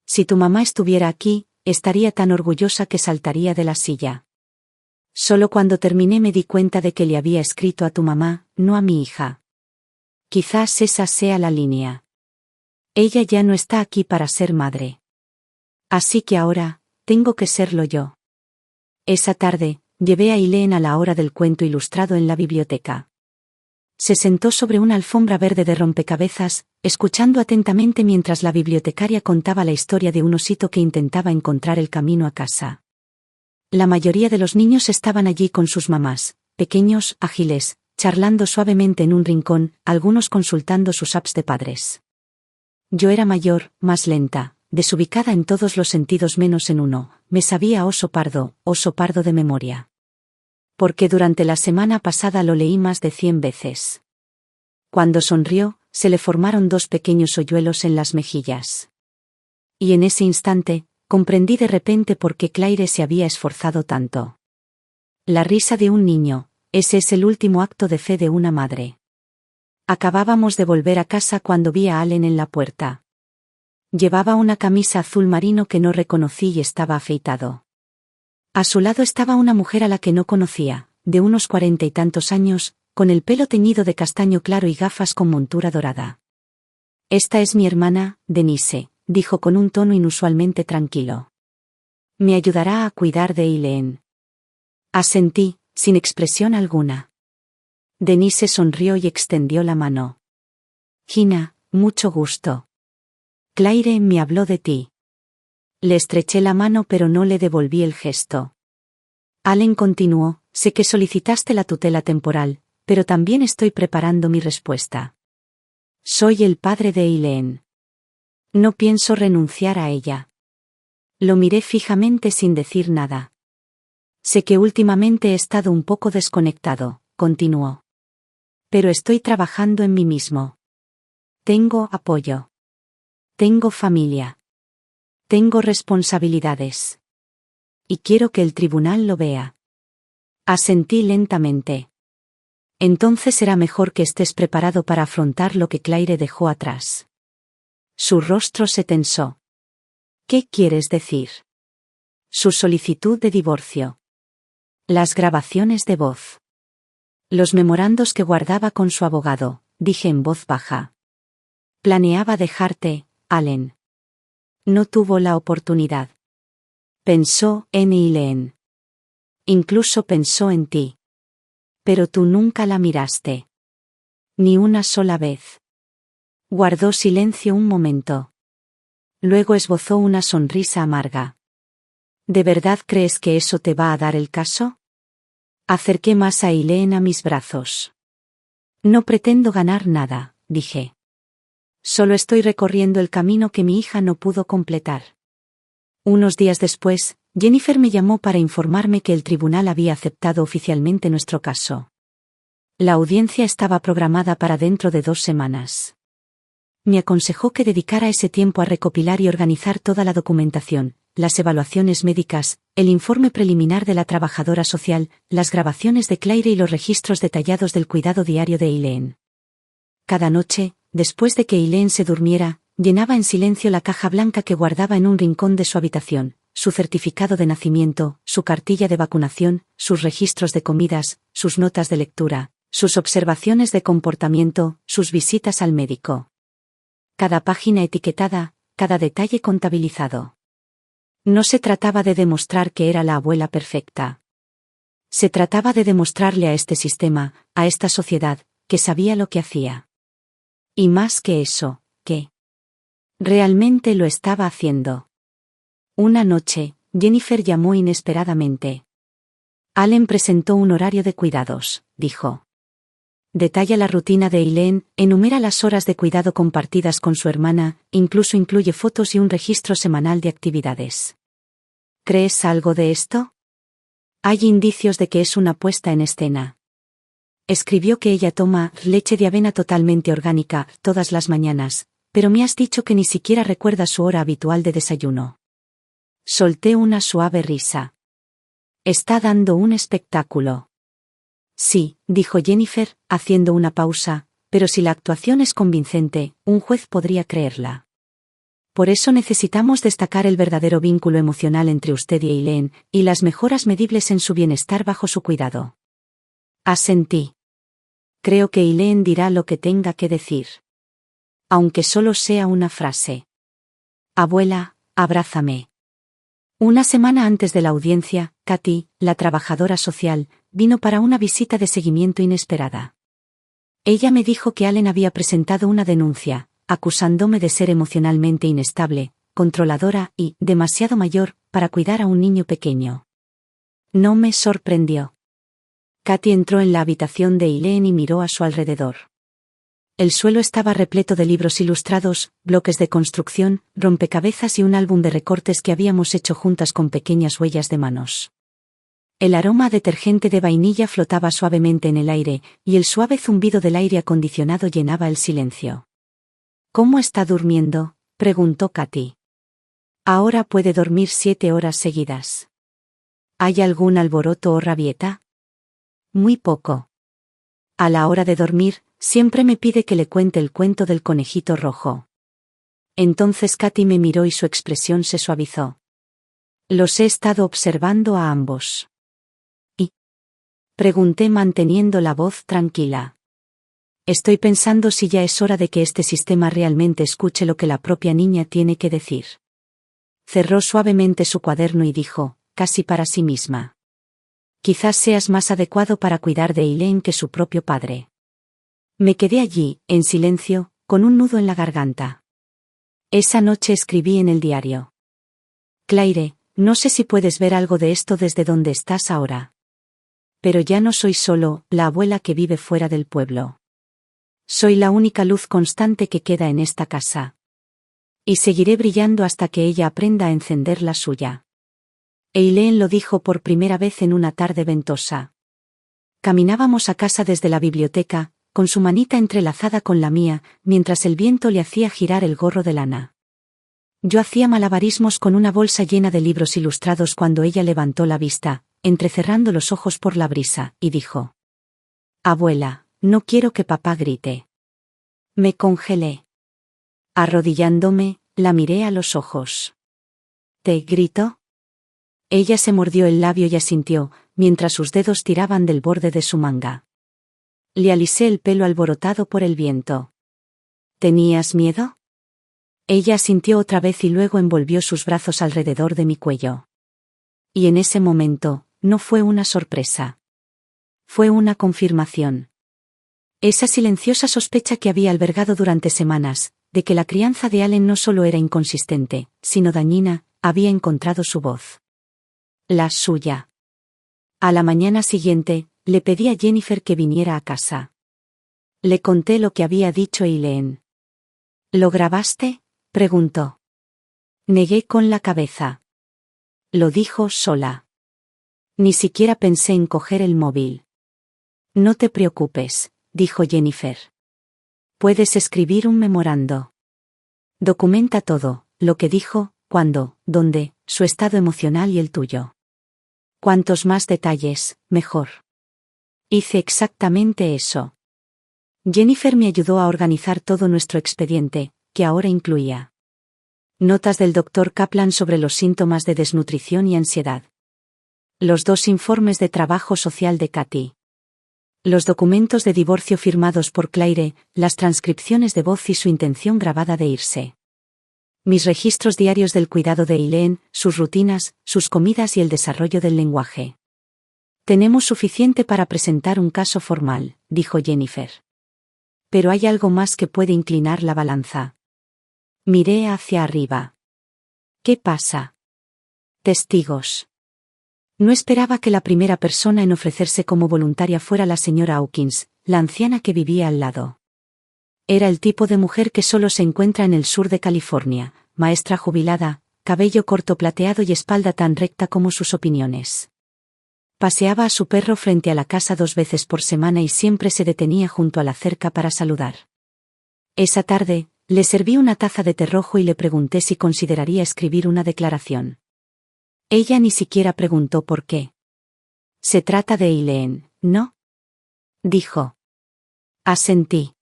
Si tu mamá estuviera aquí, estaría tan orgullosa que saltaría de la silla». Solo cuando terminé me di cuenta de que le había escrito a tu mamá, no a mi hija. Quizás esa sea la línea. Ella ya no está aquí para ser madre. Así que ahora, tengo que serlo yo. Esa tarde, llevé a Eileen a la hora del cuento ilustrado en la biblioteca. Se sentó sobre una alfombra verde de rompecabezas, escuchando atentamente mientras la bibliotecaria contaba la historia de un osito que intentaba encontrar el camino a casa. La mayoría de los niños estaban allí con sus mamás, pequeños, ágiles, charlando suavemente en un rincón, algunos consultando sus apps de padres. Yo era mayor, más lenta, desubicada en todos los sentidos menos en uno, me sabía oso pardo de memoria. Porque durante la semana pasada lo leí más de 100 veces. Cuando sonrió, se le formaron 2 pequeños hoyuelos en las mejillas. Y en ese instante, comprendí de repente por qué Claire se había esforzado tanto. La risa de un niño, ese es el último acto de fe de una madre. Acabábamos de volver a casa cuando vi a Allen en la puerta. Llevaba una camisa azul marino que no reconocí y estaba afeitado. A su lado estaba una mujer a la que no conocía, de unos 40 y tantos años, con el pelo teñido de castaño claro y gafas con montura dorada. «Esta es mi hermana, Denise», dijo con un tono inusualmente tranquilo. «Me ayudará a cuidar de Eileen». Asentí, sin expresión alguna. Denise sonrió y extendió la mano. «Gina, mucho gusto. Claire me habló de ti». Le estreché la mano pero no le devolví el gesto. Allen continuó: «Sé que solicitaste la tutela temporal, pero también estoy preparando mi respuesta. Soy el padre de Eileen. No pienso renunciar a ella». Lo miré fijamente sin decir nada. «Sé que últimamente he estado un poco desconectado», continuó. «Pero estoy trabajando en mí mismo. Tengo apoyo. Tengo familia. Tengo responsabilidades. Y quiero que el tribunal lo vea». Asentí lentamente. «Entonces será mejor que estés preparado para afrontar lo que Claire dejó atrás». Su rostro se tensó. «¿Qué quieres decir?». Su solicitud de divorcio. Las grabaciones de voz. Los memorandos que guardaba con su abogado, dije en voz baja. Planeaba dejarte, Allen. No tuvo la oportunidad. Pensó en Eileen. Incluso pensó en ti. Pero tú nunca la miraste. Ni una sola vez. Guardó silencio un momento. Luego esbozó una sonrisa amarga. ¿De verdad crees que eso te va a dar el caso? Acerqué más a Eileen a mis brazos. No pretendo ganar nada, dije. Solo estoy recorriendo el camino que mi hija no pudo completar. Unos días después, Jennifer me llamó para informarme que el tribunal había aceptado oficialmente nuestro caso. La audiencia estaba programada para dentro de 2 semanas. Me aconsejó que dedicara ese tiempo a recopilar y organizar toda la documentación, las evaluaciones médicas, el informe preliminar de la trabajadora social, las grabaciones de Claire y los registros detallados del cuidado diario de Eileen. Cada noche, después de que Eileen se durmiera, llenaba en silencio la caja blanca que guardaba en un rincón de su habitación, su certificado de nacimiento, su cartilla de vacunación, sus registros de comidas, sus notas de lectura, sus observaciones de comportamiento, sus visitas al médico. Cada página etiquetada, cada detalle contabilizado. No se trataba de demostrar que era la abuela perfecta. Se trataba de demostrarle a este sistema, a esta sociedad, que sabía lo que hacía. Y más que eso, que realmente lo estaba haciendo. Una noche, Jennifer llamó inesperadamente. Allen presentó un horario de cuidados, dijo. Detalla la rutina de Eileen, enumera las horas de cuidado compartidas con su hermana, incluso incluye fotos y un registro semanal de actividades. ¿Crees algo de esto? Hay indicios de que es una puesta en escena. Escribió que ella toma leche de avena totalmente orgánica todas las mañanas, pero me has dicho que ni siquiera recuerda su hora habitual de desayuno. Solté una suave risa. Está dando un espectáculo. Sí, dijo Jennifer, haciendo una pausa, pero si la actuación es convincente, un juez podría creerla. Por eso necesitamos destacar el verdadero vínculo emocional entre usted y Eileen, y las mejoras medibles en su bienestar bajo su cuidado. Asentí. Creo que Eileen dirá lo que tenga que decir. Aunque solo sea una frase. Abuela, abrázame. Una semana antes de la audiencia, Katy, la trabajadora social, vino para una visita de seguimiento inesperada. Ella me dijo que Allen había presentado una denuncia, acusándome de ser emocionalmente inestable, controladora y demasiado mayor para cuidar a un niño pequeño. No me sorprendió. Katy entró en la habitación de Eileen y miró a su alrededor. El suelo estaba repleto de libros ilustrados, bloques de construcción, rompecabezas y un álbum de recortes que habíamos hecho juntas con pequeñas huellas de manos. El aroma a detergente de vainilla flotaba suavemente en el aire, y el suave zumbido del aire acondicionado llenaba el silencio. ¿Cómo está durmiendo?, preguntó Katy. Ahora puede dormir 7 horas seguidas. ¿Hay algún alboroto o rabieta? Muy poco. A la hora de dormir, siempre me pide que le cuente el cuento del conejito rojo. Entonces Katy me miró y su expresión se suavizó. Los he estado observando a ambos. ¿Y? Pregunté manteniendo la voz tranquila. Estoy pensando si ya es hora de que este sistema realmente escuche lo que la propia niña tiene que decir. Cerró suavemente su cuaderno y dijo, casi para sí misma. Quizás seas más adecuado para cuidar de Eileen que su propio padre. Me quedé allí, en silencio, con un nudo en la garganta. Esa noche escribí en el diario. Claire, no sé si puedes ver algo de esto desde donde estás ahora. Pero ya no soy solo la abuela que vive fuera del pueblo. Soy la única luz constante que queda en esta casa. Y seguiré brillando hasta que ella aprenda a encender la suya. Eileen lo dijo por primera vez en una tarde ventosa. Caminábamos a casa desde la biblioteca, con su manita entrelazada con la mía, mientras el viento le hacía girar el gorro de lana. Yo hacía malabarismos con una bolsa llena de libros ilustrados cuando ella levantó la vista, entrecerrando los ojos por la brisa, y dijo: Abuela, no quiero que papá grite. Me congelé. Arrodillándome, la miré a los ojos. ¿Te grito? Ella se mordió el labio y asintió, mientras sus dedos tiraban del borde de su manga. Le alisé el pelo alborotado por el viento. ¿Tenías miedo? Ella asintió otra vez y luego envolvió sus brazos alrededor de mi cuello. Y en ese momento, no fue una sorpresa. Fue una confirmación. Esa silenciosa sospecha que había albergado durante semanas, de que la crianza de Allen no solo era inconsistente, sino dañina, había encontrado su voz. La suya. A la mañana siguiente, le pedí a Jennifer que viniera a casa. Le conté lo que había dicho Eileen. ¿Lo grabaste?, preguntó. Negué con la cabeza. Lo dijo sola. Ni siquiera pensé en coger el móvil. No te preocupes, dijo Jennifer. Puedes escribir un memorando. Documenta todo, lo que dijo, cuándo, dónde, su estado emocional y el tuyo. Cuantos más detalles, mejor. Hice exactamente eso. Jennifer me ayudó a organizar todo nuestro expediente, que ahora incluía notas del Dr. Kaplan sobre los síntomas de desnutrición y ansiedad. Los 2 informes de trabajo social de Katy. Los documentos de divorcio firmados por Claire, las transcripciones de voz y su intención grabada de irse. Mis registros diarios del cuidado de Eileen, sus rutinas, sus comidas y el desarrollo del lenguaje. Tenemos suficiente para presentar un caso formal, dijo Jennifer. Pero hay algo más que puede inclinar la balanza. Miré hacia arriba. ¿Qué pasa? Testigos. No esperaba que la primera persona en ofrecerse como voluntaria fuera la señora Hawkins, la anciana que vivía al lado. Era el tipo de mujer que solo se encuentra en el sur de California, maestra jubilada, cabello corto plateado y espalda tan recta como sus opiniones. Paseaba a su perro frente a la casa 2 veces por semana y siempre se detenía junto a la cerca para saludar. Esa tarde, le serví una taza de té rojo y le pregunté si consideraría escribir una declaración. Ella ni siquiera preguntó por qué. Se trata de Eileen, ¿no?, dijo. Asentí.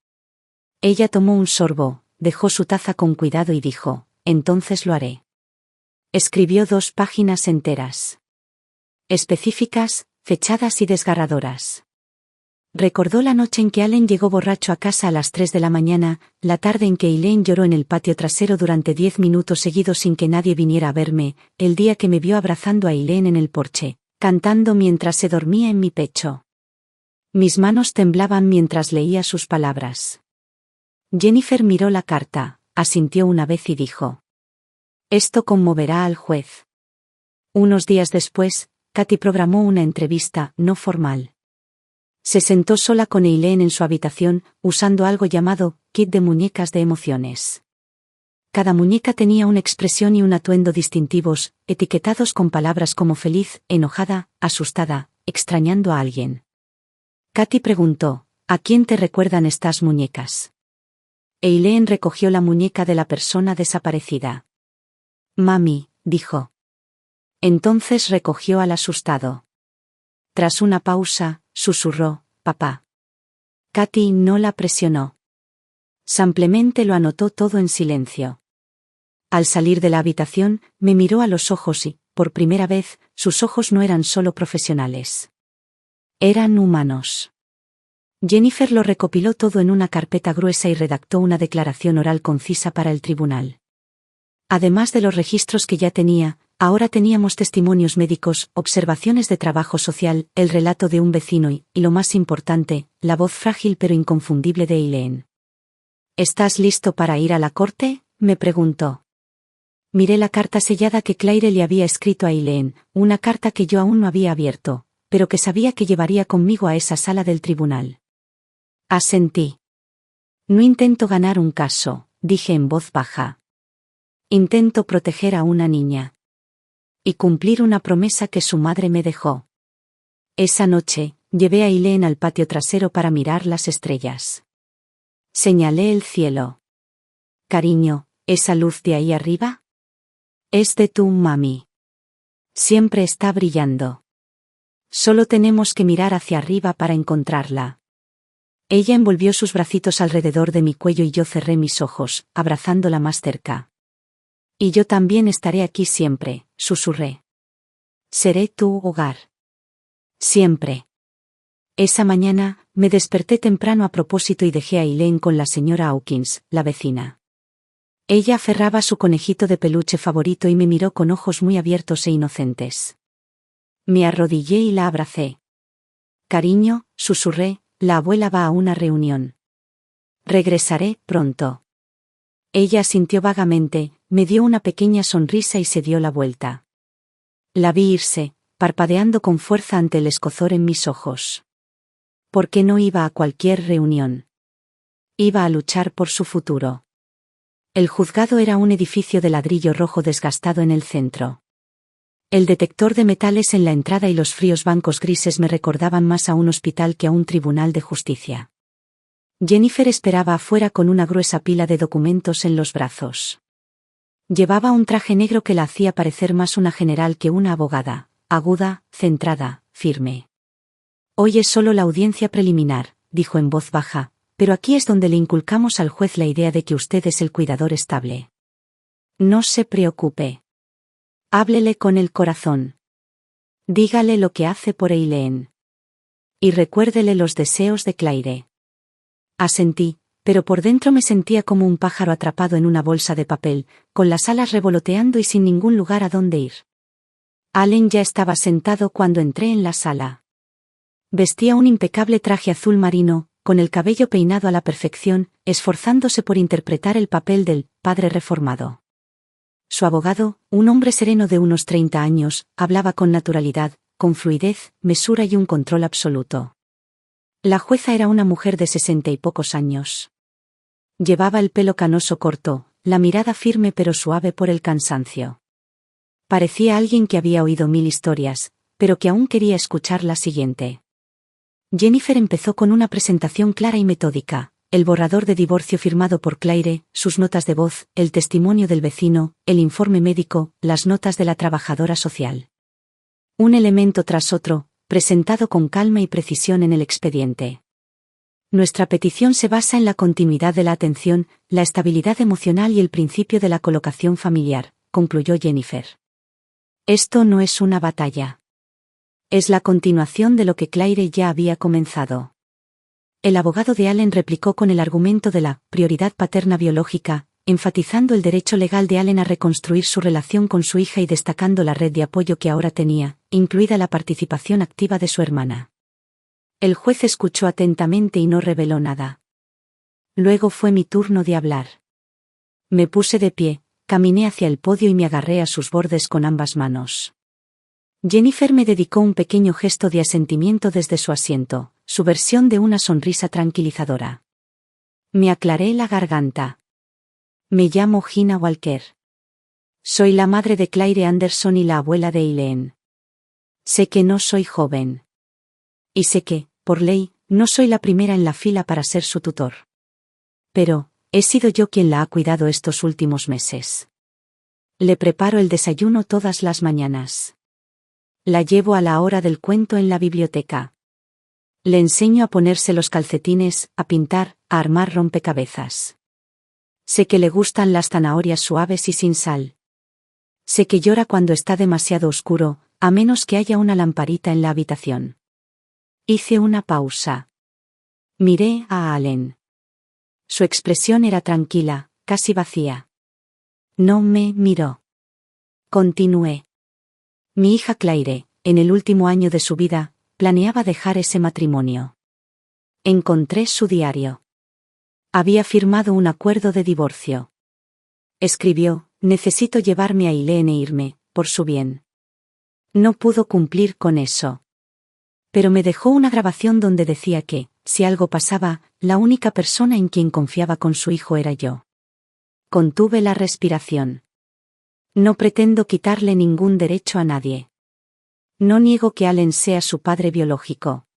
Ella tomó un sorbo, dejó su taza con cuidado y dijo, entonces lo haré. Escribió 2 páginas enteras. Específicas, fechadas y desgarradoras. Recordó la noche en que Allen llegó borracho a casa a las 3 de la mañana, la tarde en que Eileen lloró en el patio trasero durante 10 minutos seguidos sin que nadie viniera a verme, el día que me vio abrazando a Eileen en el porche, cantando mientras se dormía en mi pecho. Mis manos temblaban mientras leía sus palabras. Jennifer miró la carta, asintió una vez y dijo: esto conmoverá al juez. Unos días después, Katy programó una entrevista no formal. Se sentó sola con Eileen en su habitación, usando algo llamado kit de muñecas de emociones. Cada muñeca tenía una expresión y un atuendo distintivos, etiquetados con palabras como feliz, enojada, asustada, extrañando a alguien. Katy preguntó: ¿a quién te recuerdan estas muñecas? Eileen recogió la muñeca de la persona desaparecida. Mami, dijo. Entonces recogió al asustado. Tras una pausa, susurró: papá. Katy no la presionó. Simplemente lo anotó todo en silencio. Al salir de la habitación, me miró a los ojos y, por primera vez, sus ojos no eran solo profesionales. Eran humanos. Jennifer lo recopiló todo en una carpeta gruesa y redactó una declaración oral concisa para el tribunal. Además de los registros que ya tenía, ahora teníamos testimonios médicos, observaciones de trabajo social, el relato de un vecino y lo más importante, la voz frágil pero inconfundible de Eileen. ¿Estás listo para ir a la corte?, me preguntó. Miré la carta sellada que Claire le había escrito a Eileen, una carta que yo aún no había abierto, pero que sabía que llevaría conmigo a esa sala del tribunal. Asentí. No intento ganar un caso, dije en voz baja. Intento proteger a una niña. Y cumplir una promesa que su madre me dejó. Esa noche, llevé a Eileen al patio trasero para mirar las estrellas. Señalé el cielo. Cariño, ¿esa luz de ahí arriba? Es de tu mami. Siempre está brillando. Solo tenemos que mirar hacia arriba para encontrarla. Ella envolvió sus bracitos alrededor de mi cuello y yo cerré mis ojos, abrazándola más cerca. Y yo también estaré aquí siempre, susurré. Seré tu hogar. Siempre. Esa mañana, me desperté temprano a propósito y dejé a Eileen con la señora Hawkins, la vecina. Ella aferraba su conejito de peluche favorito y me miró con ojos muy abiertos e inocentes. Me arrodillé y la abracé. Cariño, susurré, la abuela va a una reunión. Regresaré pronto. Ella asintió vagamente, me dio una pequeña sonrisa y se dio la vuelta. La vi irse, parpadeando con fuerza ante el escozor en mis ojos. ¿Por qué no iba a cualquier reunión? Iba a luchar por su futuro. El juzgado era un edificio de ladrillo rojo desgastado en el centro. El detector de metales en la entrada y los fríos bancos grises me recordaban más a un hospital que a un tribunal de justicia. Jennifer esperaba afuera con una gruesa pila de documentos en los brazos. Llevaba un traje negro que la hacía parecer más una general que una abogada, aguda, centrada, firme. Hoy es solo la audiencia preliminar, dijo en voz baja, pero aquí es donde le inculcamos al juez la idea de que usted es el cuidador estable. No se preocupe. Háblele con el corazón. Dígale lo que hace por Eileen. Y recuérdele los deseos de Claire. Asentí, pero por dentro me sentía como un pájaro atrapado en una bolsa de papel, con las alas revoloteando y sin ningún lugar a dónde ir. Allen ya estaba sentado cuando entré en la sala. Vestía un impecable traje azul marino, con el cabello peinado a la perfección, esforzándose por interpretar el papel del padre reformado. Su abogado, un hombre sereno de unos 30 años, hablaba con naturalidad, con fluidez, mesura y un control absoluto. La jueza era una mujer de 60 y pocos años. Llevaba el pelo canoso corto, la mirada firme pero suave por el cansancio. Parecía alguien que había oído 1000 historias, pero que aún quería escuchar la siguiente. Jennifer empezó con una presentación clara y metódica, el borrador de divorcio firmado por Claire, sus notas de voz, el testimonio del vecino, el informe médico, las notas de la trabajadora social. Un elemento tras otro, presentado con calma y precisión en el expediente. Nuestra petición se basa en la continuidad de la atención, la estabilidad emocional y el principio de la colocación familiar, concluyó Jennifer. Esto no es una batalla. Es la continuación de lo que Claire ya había comenzado. El abogado de Allen replicó con el argumento de la prioridad paterna biológica, enfatizando el derecho legal de Allen a reconstruir su relación con su hija y destacando la red de apoyo que ahora tenía, incluida la participación activa de su hermana. El juez escuchó atentamente y no reveló nada. Luego fue mi turno de hablar. Me puse de pie, caminé hacia el podio y me agarré a sus bordes con ambas manos. Jennifer me dedicó un pequeño gesto de asentimiento desde su asiento, su versión de una sonrisa tranquilizadora. Me aclaré la garganta. Me llamo Gina Walker. Soy la madre de Claire Anderson y la abuela de Eileen. Sé que no soy joven. Y sé que, por ley, no soy la primera en la fila para ser su tutor. Pero, he sido yo quien la ha cuidado estos últimos meses. Le preparo el desayuno todas las mañanas. La llevo a la hora del cuento en la biblioteca. Le enseño a ponerse los calcetines, a pintar, a armar rompecabezas. Sé que le gustan las zanahorias suaves y sin sal. Sé que llora cuando está demasiado oscuro, a menos que haya una lamparita en la habitación. Hice una pausa. Miré a Allen. Su expresión era tranquila, casi vacía. No me miró. Continué. Mi hija Claire, en el último año de su vida, planeaba dejar ese matrimonio. Encontré su diario. Había firmado un acuerdo de divorcio. Escribió: necesito llevarme a Eileen e irme, por su bien. No pudo cumplir con eso. Pero me dejó una grabación donde decía que, si algo pasaba, la única persona en quien confiaba con su hijo era yo. Contuve la respiración. No pretendo quitarle ningún derecho a nadie. No niego que Allen sea su padre biológico.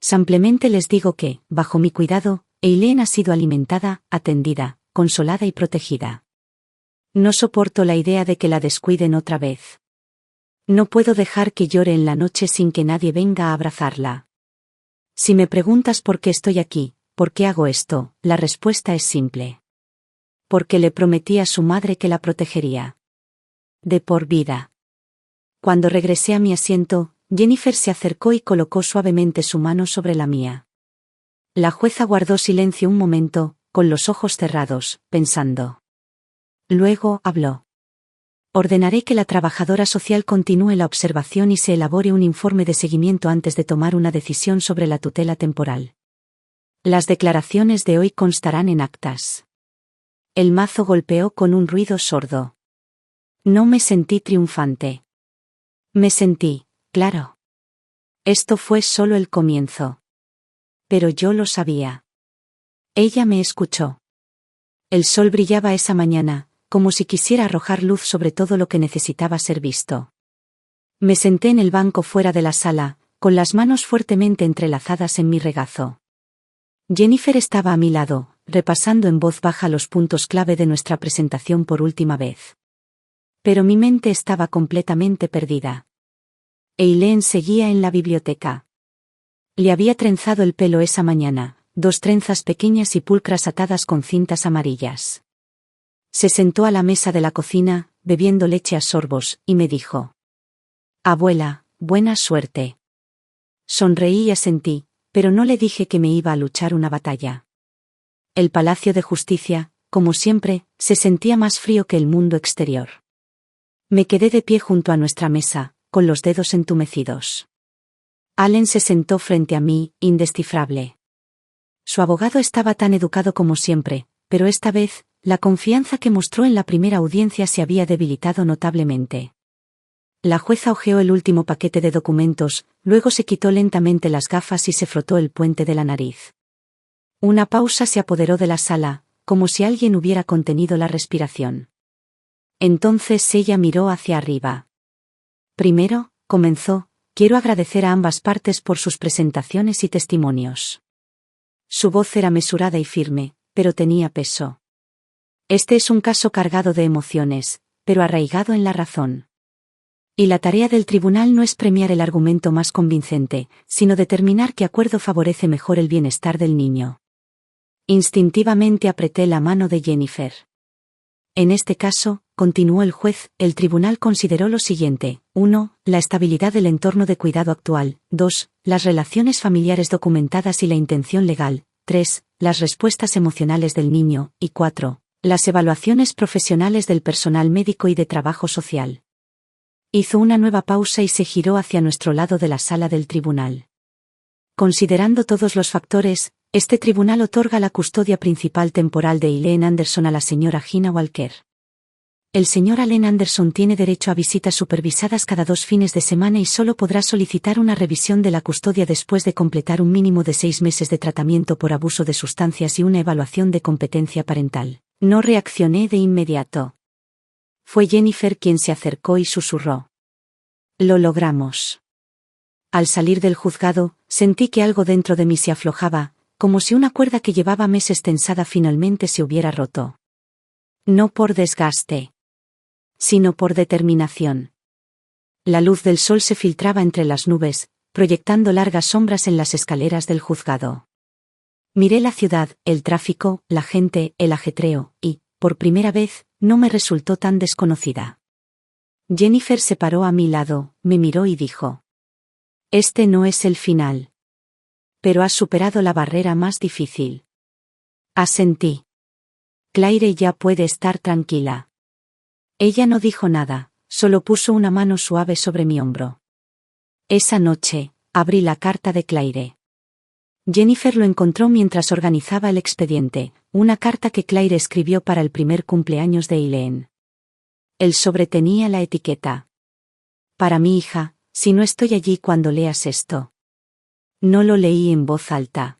Simplemente les digo que, bajo mi cuidado, Eileen ha sido alimentada, atendida, consolada y protegida. No soporto la idea de que la descuiden otra vez. No puedo dejar que llore en la noche sin que nadie venga a abrazarla. Si me preguntas por qué estoy aquí, por qué hago esto, la respuesta es simple. Porque le prometí a su madre que la protegería. De por vida. Cuando regresé a mi asiento, Jennifer se acercó y colocó suavemente su mano sobre la mía. La jueza guardó silencio un momento, con los ojos cerrados, pensando. Luego habló. Ordenaré que la trabajadora social continúe la observación y se elabore un informe de seguimiento antes de tomar una decisión sobre la tutela temporal. Las declaraciones de hoy constarán en actas. El mazo golpeó con un ruido sordo. No me sentí triunfante. Me sentí, claro. Esto fue solo el comienzo. Pero yo lo sabía. Ella me escuchó. El sol brillaba esa mañana, como si quisiera arrojar luz sobre todo lo que necesitaba ser visto. Me senté en el banco fuera de la sala, con las manos fuertemente entrelazadas en mi regazo. Jennifer estaba a mi lado, repasando en voz baja los puntos clave de nuestra presentación por última vez. Pero mi mente estaba completamente perdida. Eileen seguía en la biblioteca. Le había trenzado el pelo esa mañana, 2 trenzas pequeñas y pulcras atadas con cintas amarillas. Se sentó a la mesa de la cocina, bebiendo leche a sorbos, y me dijo: «Abuela, buena suerte». Sonreí y asentí, pero no le dije que me iba a luchar una batalla. El Palacio de Justicia, como siempre, se sentía más frío que el mundo exterior. Me quedé de pie junto a nuestra mesa, con los dedos entumecidos. Allen se sentó frente a mí, indescifrable. Su abogado estaba tan educado como siempre, pero esta vez, la confianza que mostró en la primera audiencia se había debilitado notablemente. La jueza hojeó el último paquete de documentos, luego se quitó lentamente las gafas y se frotó el puente de la nariz. Una pausa se apoderó de la sala, como si alguien hubiera contenido la respiración. Entonces ella miró hacia arriba. «Primero», comenzó, «quiero agradecer a ambas partes por sus presentaciones y testimonios». Su voz era mesurada y firme, pero tenía peso. Este es un caso cargado de emociones, pero arraigado en la razón. Y la tarea del tribunal no es premiar el argumento más convincente, sino determinar qué acuerdo favorece mejor el bienestar del niño. Instintivamente apreté la mano de Jennifer. En este caso, continuó el juez, el tribunal consideró lo siguiente: 1. La estabilidad del entorno de cuidado actual; 2. Las relaciones familiares documentadas y la intención legal; 3. Las respuestas emocionales del niño; y 4. Las evaluaciones profesionales del personal médico y de trabajo social. Hizo una nueva pausa y se giró hacia nuestro lado de la sala del tribunal. Considerando todos los factores, este tribunal otorga la custodia principal temporal de Eileen Anderson a la señora Gina Walker. El señor Allen Anderson tiene derecho a visitas supervisadas cada 2 fines de semana y solo podrá solicitar una revisión de la custodia después de completar un mínimo de 6 meses de tratamiento por abuso de sustancias y una evaluación de competencia parental. No reaccioné de inmediato. Fue Jennifer quien se acercó y susurró: «Lo logramos». Al salir del juzgado, sentí que algo dentro de mí se aflojaba, como si una cuerda que llevaba meses tensada finalmente se hubiera roto. No por desgaste, sino por determinación. La luz del sol se filtraba entre las nubes, proyectando largas sombras en las escaleras del juzgado. Miré la ciudad, el tráfico, la gente, el ajetreo, y, por primera vez, no me resultó tan desconocida. Jennifer se paró a mi lado, me miró y dijo: «Este no es el final. Pero has superado la barrera más difícil». Asentí. «Claire ya puede estar tranquila». Ella no dijo nada, solo puso una mano suave sobre mi hombro. Esa noche, abrí la carta de Claire. Jennifer lo encontró mientras organizaba el expediente, una carta que Claire escribió para el primer cumpleaños de Eileen. El sobre tenía la etiqueta: «Para mi hija, si no estoy allí cuando leas esto». No lo leí en voz alta.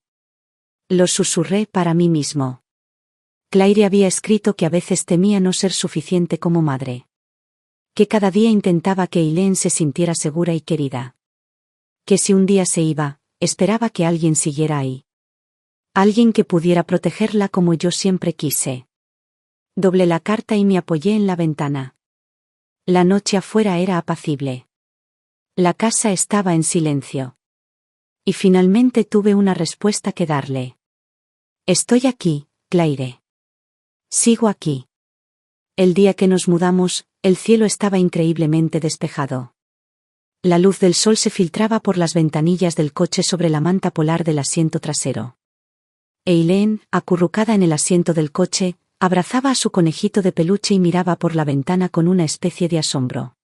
Lo susurré para mí mismo. Claire había escrito que a veces temía no ser suficiente como madre. Que cada día intentaba que Eileen se sintiera segura y querida. Que si un día se iba, esperaba que alguien siguiera ahí. Alguien que pudiera protegerla como yo siempre quise. Doblé la carta y me apoyé en la ventana. La noche afuera era apacible. La casa estaba en silencio. Y finalmente tuve una respuesta que darle. «Estoy aquí, Claire. Sigo aquí». El día que nos mudamos, el cielo estaba increíblemente despejado. La luz del sol se filtraba por las ventanillas del coche sobre la manta polar del asiento trasero. Eileen, acurrucada en el asiento del coche, abrazaba a su conejito de peluche y miraba por la ventana con una especie de asombro.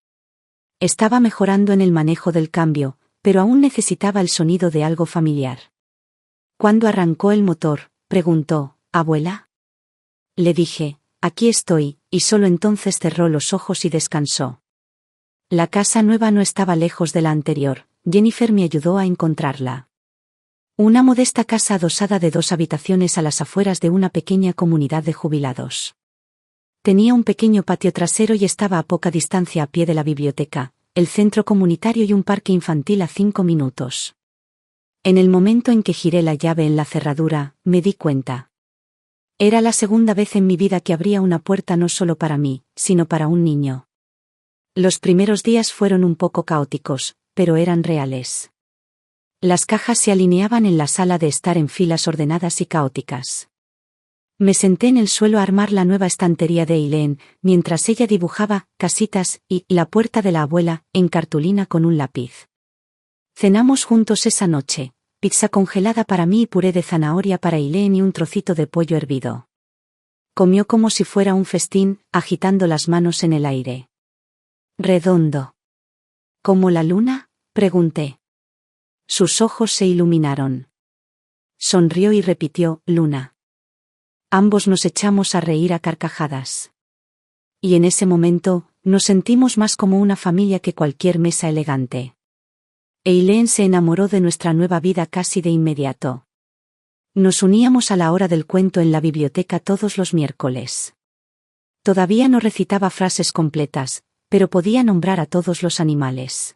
Estaba mejorando en el manejo del cambio, pero aún necesitaba el sonido de algo familiar. ¿Cuándo arrancó el motor?, preguntó. ¿Abuela? Le dije, aquí estoy, y solo entonces cerró los ojos y descansó. La casa nueva no estaba lejos de la anterior, Jennifer me ayudó a encontrarla. Una modesta casa adosada de 2 habitaciones a las afueras de una pequeña comunidad de jubilados. Tenía un pequeño patio trasero y estaba a poca distancia a pie de la biblioteca, el centro comunitario y un parque infantil a 5 minutos. En el momento en que giré la llave en la cerradura, me di cuenta. Era la segunda vez en mi vida que abría una puerta no solo para mí, sino para un niño. Los primeros días fueron un poco caóticos, pero eran reales. Las cajas se alineaban en la sala de estar en filas ordenadas y caóticas. Me senté en el suelo a armar la nueva estantería de Eileen, mientras ella dibujaba casitas y la puerta de la abuela en cartulina con un lápiz. Cenamos juntos esa noche, pizza congelada para mí y puré de zanahoria para Eileen y un trocito de pollo hervido. Comió como si fuera un festín, agitando las manos en el aire. Redondo. ¿Como la luna?, pregunté. Sus ojos se iluminaron. Sonrió y repitió, luna. Ambos nos echamos a reír a carcajadas. Y en ese momento, nos sentimos más como una familia que cualquier mesa elegante. Eileen se enamoró de nuestra nueva vida casi de inmediato. Nos uníamos a la hora del cuento en la biblioteca todos los miércoles. Todavía no recitaba frases completas, pero podía nombrar a todos los animales.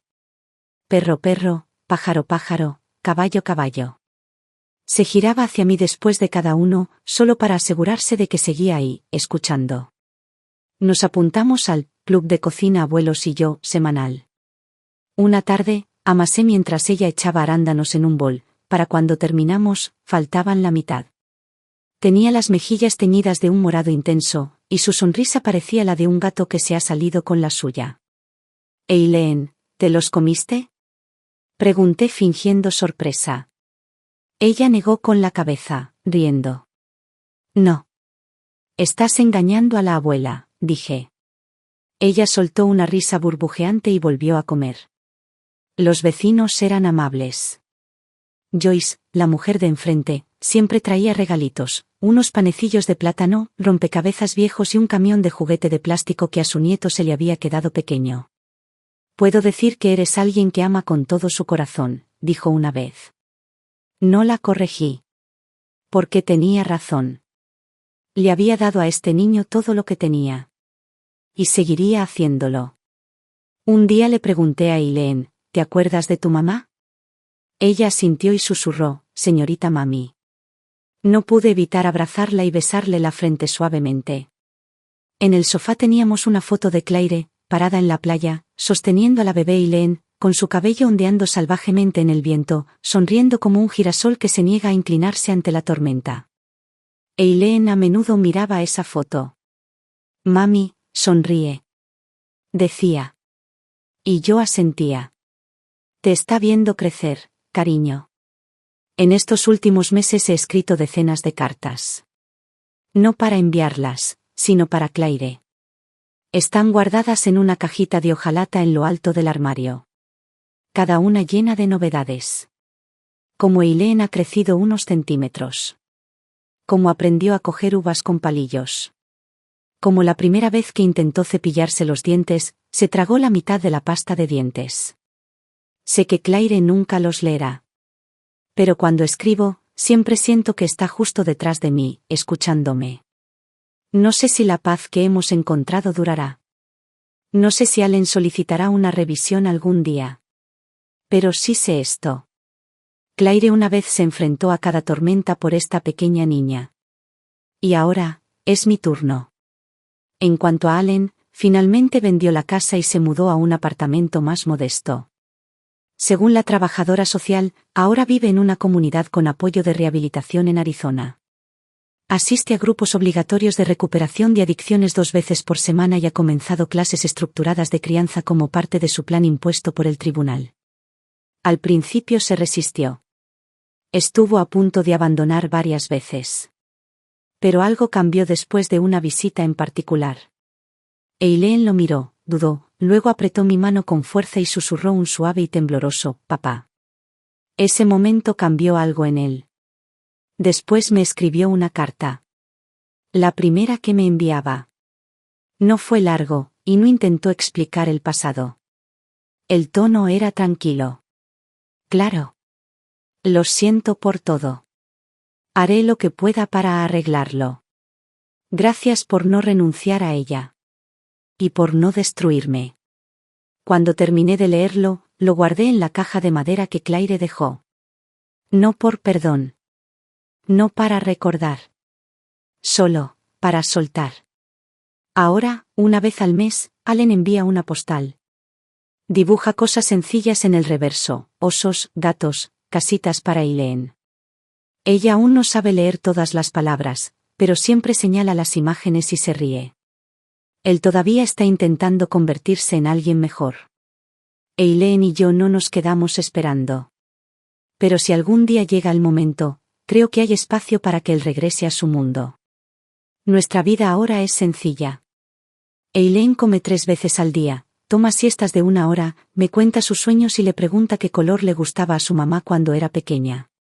Perro, perro, pájaro, pájaro, caballo, caballo. Se giraba hacia mí después de cada uno, solo para asegurarse de que seguía ahí, escuchando. Nos apuntamos al club de cocina abuelos y yo, semanal. Una tarde, amasé mientras ella echaba arándanos en un bol, para cuando terminamos, faltaban la mitad. Tenía las mejillas teñidas de un morado intenso, y su sonrisa parecía la de un gato que se ha salido con la suya. Eileen, ¿te los comiste?, pregunté fingiendo sorpresa. Ella negó con la cabeza, riendo. No. Estás engañando a la abuela, dije. Ella soltó una risa burbujeante y volvió a comer. Los vecinos eran amables. Joyce, la mujer de enfrente, siempre traía regalitos, unos panecillos de plátano, rompecabezas viejos y un camión de juguete de plástico que a su nieto se le había quedado pequeño. Puedo decir que eres alguien que ama con todo su corazón, dijo una vez. No la corregí. Porque tenía razón. Le había dado a este niño todo lo que tenía. Y seguiría haciéndolo. Un día le pregunté a Eileen, ¿te acuerdas de tu mamá? Ella asintió y susurró, señorita mami. No pude evitar abrazarla y besarle la frente suavemente. En el sofá teníamos una foto de Claire, parada en la playa, sosteniendo a la bebé Eileen, con su cabello ondeando salvajemente en el viento, sonriendo como un girasol que se niega a inclinarse ante la tormenta. Eileen a menudo miraba esa foto. Mami, sonríe. Decía. Y yo asentía. Te está viendo crecer, cariño. En estos últimos meses he escrito decenas de cartas. No para enviarlas, sino para Claire. Están guardadas en una cajita de hojalata en lo alto del armario. Cada una llena de novedades. Como Eileen ha crecido unos centímetros. Como aprendió a coger uvas con palillos. Como la primera vez que intentó cepillarse los dientes, se tragó la mitad de la pasta de dientes. Sé que Claire nunca los leerá. Pero cuando escribo, siempre siento que está justo detrás de mí, escuchándome. No sé si la paz que hemos encontrado durará. No sé si Allen solicitará una revisión algún día. Pero sí sé esto. Claire una vez se enfrentó a cada tormenta por esta pequeña niña. Y ahora, es mi turno. En cuanto a Allen, finalmente vendió la casa y se mudó a un apartamento más modesto. Según la trabajadora social, ahora vive en una comunidad con apoyo de rehabilitación en Arizona. Asiste a grupos obligatorios de recuperación de adicciones 2 veces por semana y ha comenzado clases estructuradas de crianza como parte de su plan impuesto por el tribunal. Al principio se resistió. Estuvo a punto de abandonar varias veces. Pero algo cambió después de una visita en particular. Eileen lo miró, dudó, luego apretó mi mano con fuerza y susurró un suave y tembloroso, «Papá». Ese momento cambió algo en él. Después me escribió una carta. La primera que me enviaba. No fue largo, y no intentó explicar el pasado. El tono era tranquilo. Claro. Lo siento por todo. Haré lo que pueda para arreglarlo. Gracias por no renunciar a ella. Y por no destruirme. Cuando terminé de leerlo, lo guardé en la caja de madera que Claire dejó. No por perdón. No para recordar. Solo, para soltar. Ahora, una vez al mes, Allen envía una postal. Dibuja cosas sencillas en el reverso, osos, gatos, casitas para Eileen. Ella aún no sabe leer todas las palabras, pero siempre señala las imágenes y se ríe. Él todavía está intentando convertirse en alguien mejor. Eileen y yo no nos quedamos esperando. Pero si algún día llega el momento, creo que hay espacio para que él regrese a su mundo. Nuestra vida ahora es sencilla. Eileen come 3 veces al día, toma siestas de 1 hora, me cuenta sus sueños y le pregunta qué color le gustaba a su mamá cuando era pequeña.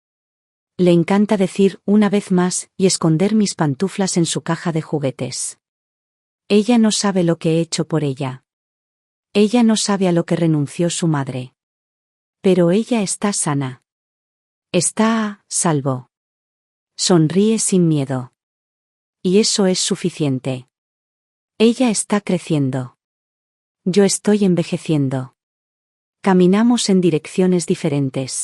Le encanta decir «una vez más» y esconder mis pantuflas en su caja de juguetes. Ella no sabe lo que he hecho por ella. Ella no sabe a lo que renunció su madre. Pero ella está sana. Está a salvo. Sonríe sin miedo. Y eso es suficiente. Ella está creciendo. Yo estoy envejeciendo. Caminamos en direcciones diferentes.